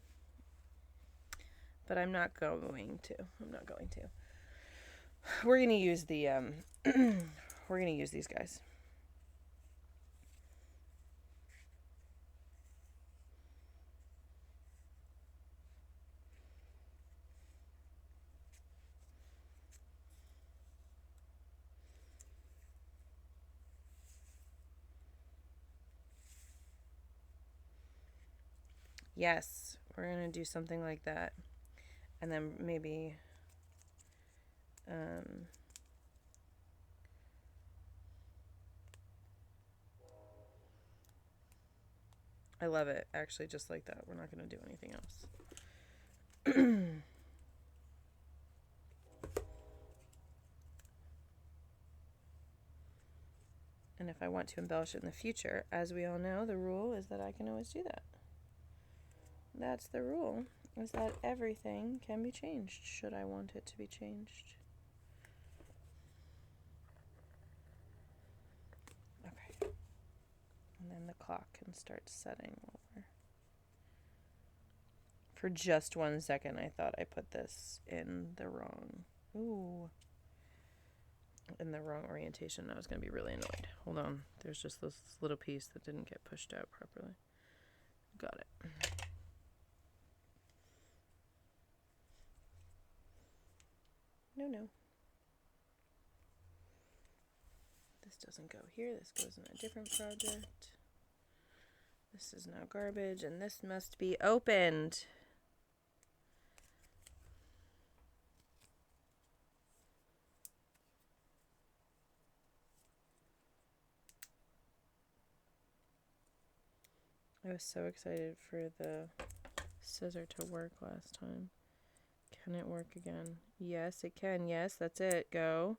I'm not going to. We're going to use the, we're going to use these guys. Yes, we're going to do something like that. And then maybe, I love it, actually, just like that. We're not going to do anything else. And if I want to embellish it in the future, as we all know, the rule is that I can always do that. That's the rule, is that everything can be changed, should I want it to be changed. Okay. And then the clock can start setting over. For just 1 second, I thought I put this in the wrong, in the wrong orientation. I was going to be really annoyed. Hold on. There's just this little piece that didn't get pushed out properly. Got it. No. This doesn't go here. This goes in a different project. This is now garbage, and this must be opened. I was so excited for the scissor to work last time. Can it work again? Yes, it can. Yes, that's it. Go.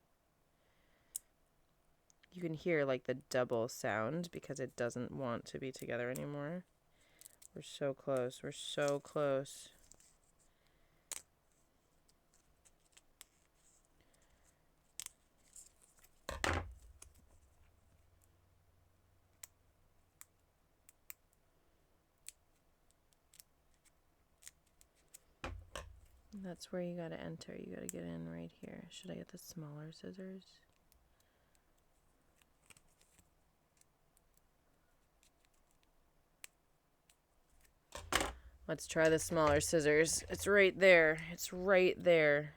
You can hear like the double sound because it doesn't want to be together anymore. We're so close. We're so close. That's where you gotta enter. You gotta get in right here. Should I get the smaller scissors? Let's try the smaller scissors. It's right there. It's right there.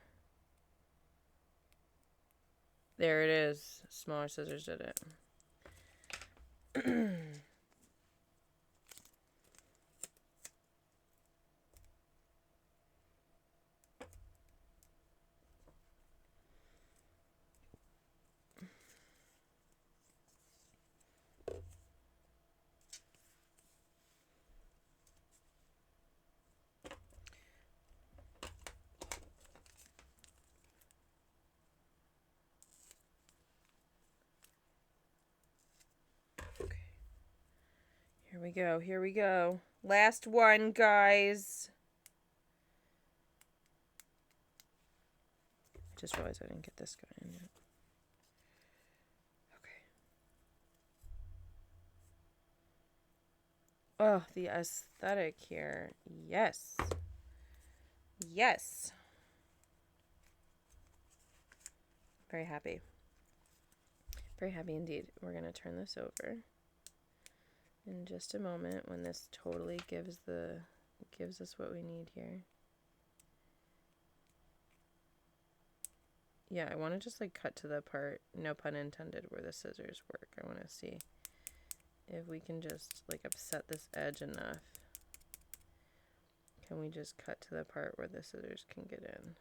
There it is. Smaller scissors did it. Here we go. Here we go. Last one, guys. I just realized I didn't get this guy in yet. Okay. Oh, the aesthetic here. Yes. Yes. Very happy. Very happy indeed. We're going to turn this over in just a moment when this totally gives us what we need here. Yeah, I want to just like cut to the part, no pun intended, where the scissors work. I want to see if we can just like upset this edge enough. Can we just cut to the part where the scissors can get in?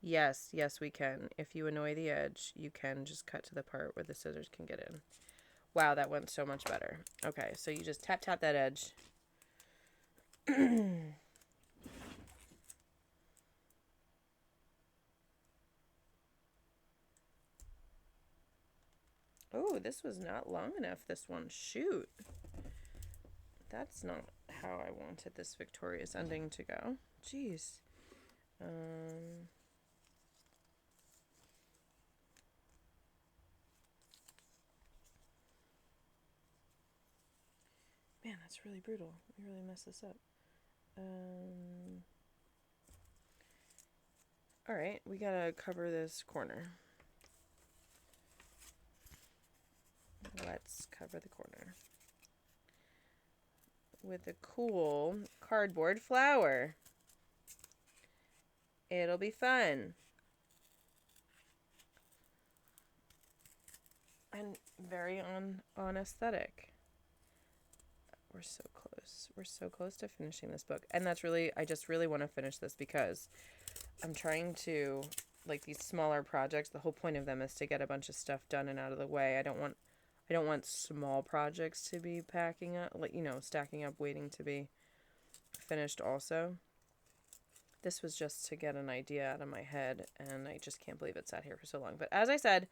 Yes, yes we can. If you annoy the edge, you can just cut to the part where the scissors can get in. Wow, that went so much better. Okay, so you just tap that edge. Oh, this was not long enough, this one. Shoot. That's not how I wanted this victorious ending to go. Jeez. Man, that's really brutal. We really messed this up. Alright, we gotta cover this corner. Let's cover the corner with a cool cardboard flower. It'll be fun. And very on aesthetic. We're so close. We're so close to finishing this book. And that's really, I just really want to finish this because I'm trying to, like these smaller projects, the whole point of them is to get a bunch of stuff done and out of the way. I don't want small projects to be packing up, like, you know, stacking up, waiting to be finished also. This was just to get an idea out of my head, and I just can't believe it sat here for so long. But as I said,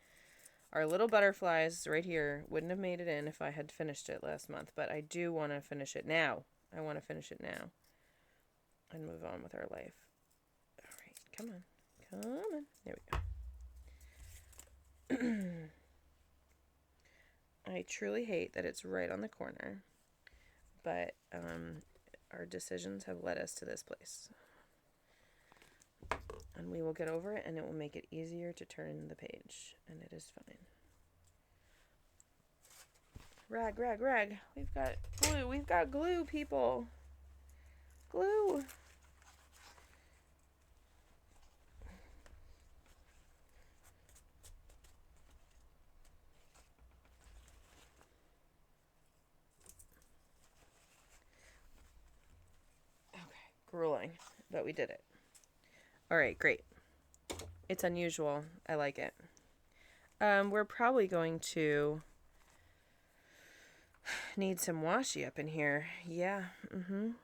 our little butterflies right here wouldn't have made it in if I had finished it last month, but I do want to finish it now. I want to finish it now and move on with our life. All right, come on. Come on. There we go. I truly hate that it's right on the corner, but our decisions have led us to this place. And we will get over it, and it will make it easier to turn the page, and it is fine. Rag, rag, rag. We've got glue. We've got glue, people. Glue. Okay, grueling, but we did it. All right, great. It's unusual. I like it. We're probably going to need some washi up in here. Yeah. Oh,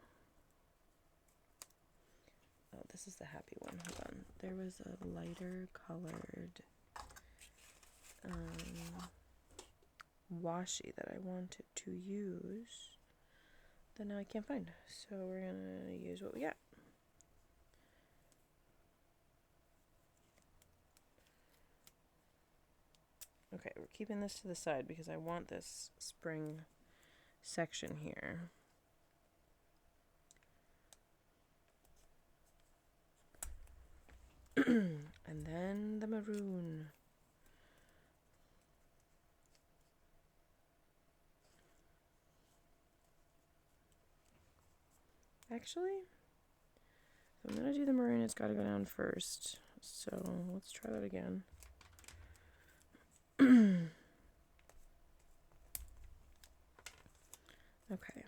this is the happy one. Hold on. There was a lighter colored washi that I wanted to use that now I can't find. So we're going to use what we got. Okay, we're keeping this to the side because I want this spring section here. And then the maroon. Actually, if I'm going to do the maroon, it's got to go down first. So let's try that again. Okay.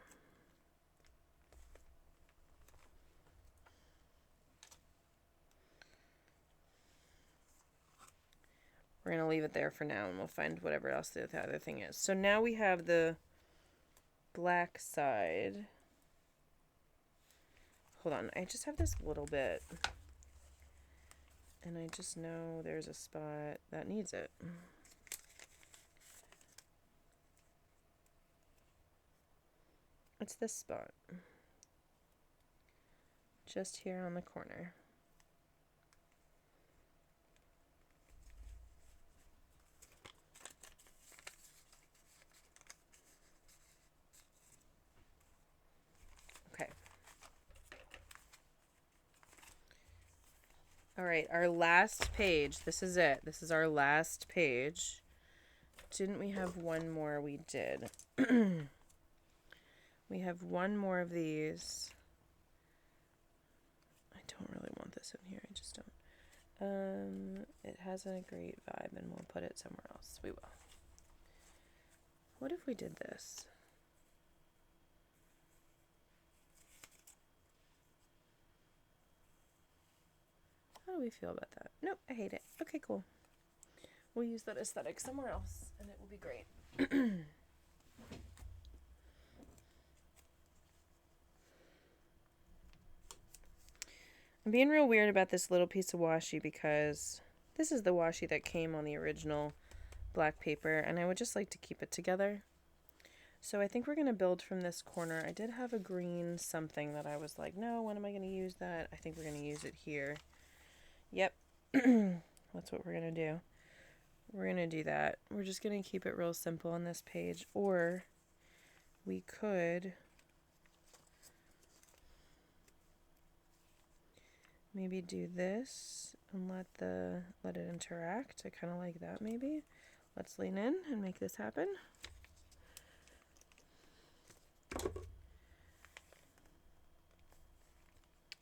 We're going to leave it there for now, and we'll find whatever else the other thing is. So now we have the black side. Hold on. I just have this little bit. And I just know there's a spot that needs it. It's this spot. Just here on the corner. Okay. All right, our last page. This is it. This is our last page. Didn't we have one more? We did. We have one more of these. I don't really want this in here. I just don't. It has a great vibe, and we'll put it somewhere else. We will. What if we did this? How do we feel about that? Nope, I hate it. Okay, cool. We'll use that aesthetic somewhere else, and it will be great. I'm being real weird about this little piece of washi because this is the washi that came on the original black paper, and I would just like to keep it together. So I think we're going to build from this corner. I did have a green something that I was like, no, when am I going to use that? I think we're going to use it here. Yep. That's what we're going to do. We're going to do that. We're just going to keep it real simple on this page, or we could maybe do this and let it interact. I kind of like that maybe. Let's lean in and make this happen.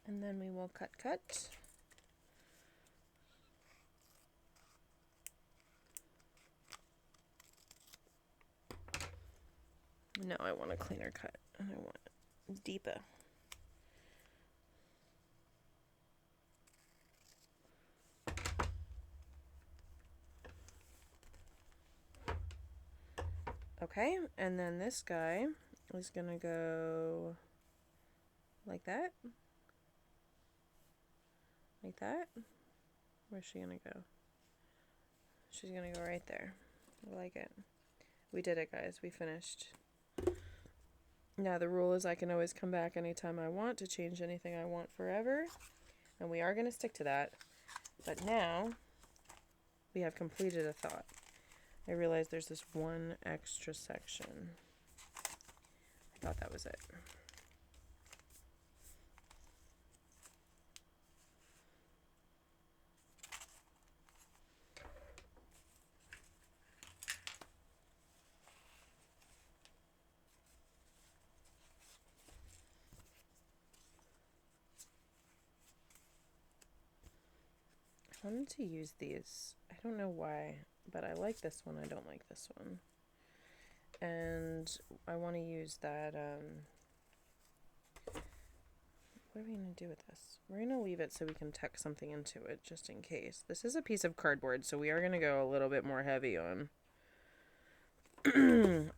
And then we will cut. No, I want a cleaner cut, and I want it deeper. Okay, and then this guy is gonna go like that. Like that. Where's she gonna go? She's gonna go right there. I like it. We did it, guys. We finished. Now the rule is I can always come back anytime I want to change anything I want forever. And we are going to stick to that. But now We have completed a thought. I realized there's this one extra section. I thought that was it. I wanted to use these. I don't know why, but I like this one. I don't like this one. And I want to use that, what are we going to do with this? We're going to leave it so we can tuck something into it, just in case. This is a piece of cardboard, so we are going to go a little bit more heavy on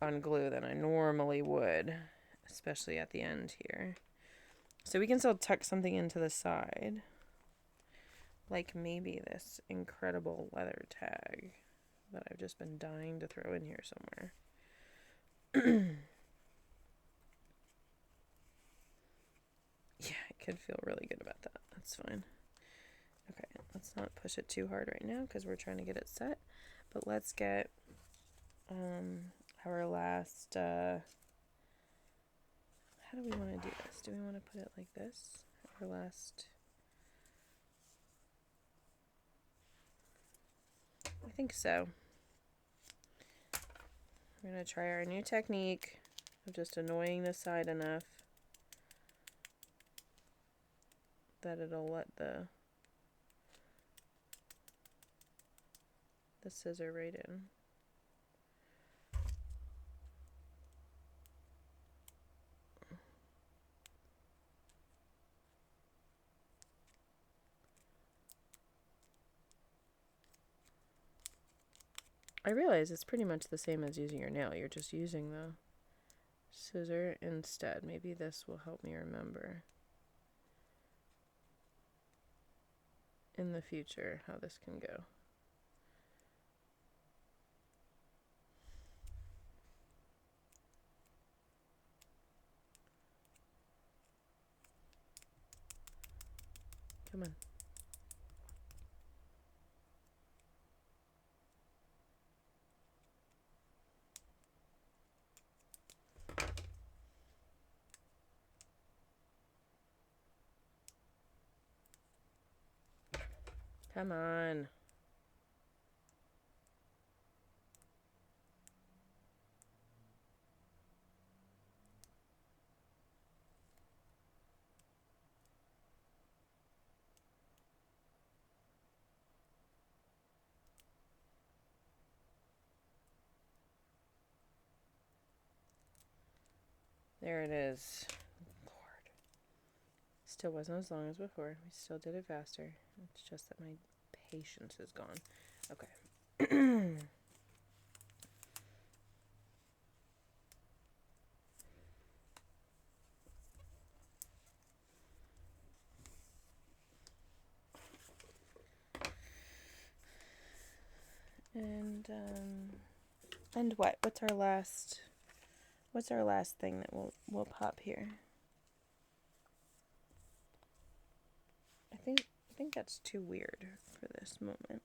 on glue than I normally would, especially at the end here. So we can still tuck something into the side. Like maybe this incredible leather tag that I've just been dying to throw in here somewhere. Yeah, I could feel really good about that. That's fine. Okay, let's not push it too hard right now because we're trying to get it set. But let's get our last, how do we want to do this? Do we want to put it like this? Our last, I think so. We're going to try our new technique of just annoying the side enough that it'll let the scissor right in. I realize it's pretty much the same as using your nail. You're just using the scissor instead. Maybe this will help me remember in the future how this can go. Come on. Come on. There it is. Lord. Still wasn't as long as before. We still did it faster. It's just that my patience is gone. Okay. And what? What's our last thing that we'll pop here? I think that's too weird for this moment.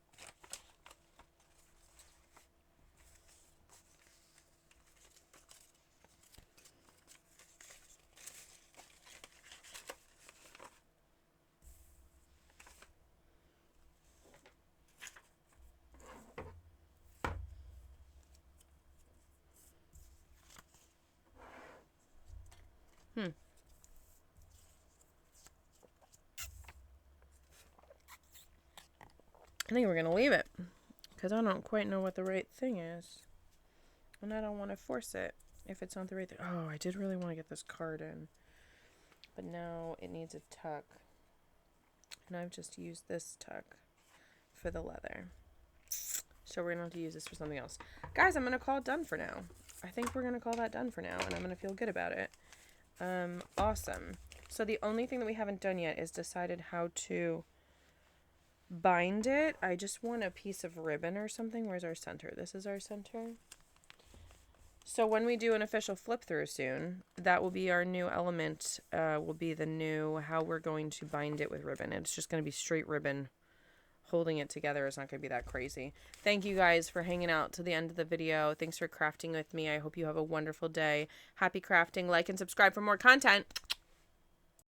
I think we're going to leave it because I don't quite know what the right thing is. And I don't want to force it if it's not the right thing. Oh, I did really want to get this card in. But now it needs a tuck. And I've just used this tuck for the leather. So we're going to have to use this for something else. Guys, I'm going to call it done for now. I think we're going to call that done for now. And I'm going to feel good about it. Awesome. So the only thing that we haven't done yet is decided how to bind it. I just want a piece of ribbon or something. Where's our center? This is our center. So when we do an official flip through soon, that will be our new element, will be the new how we're going to bind it with ribbon. It's just going to be straight ribbon holding it together is not going to be that crazy. Thank you guys for hanging out to the end of the video. Thanks for crafting with me. I hope you have a wonderful day. Happy crafting. Like and subscribe for more content.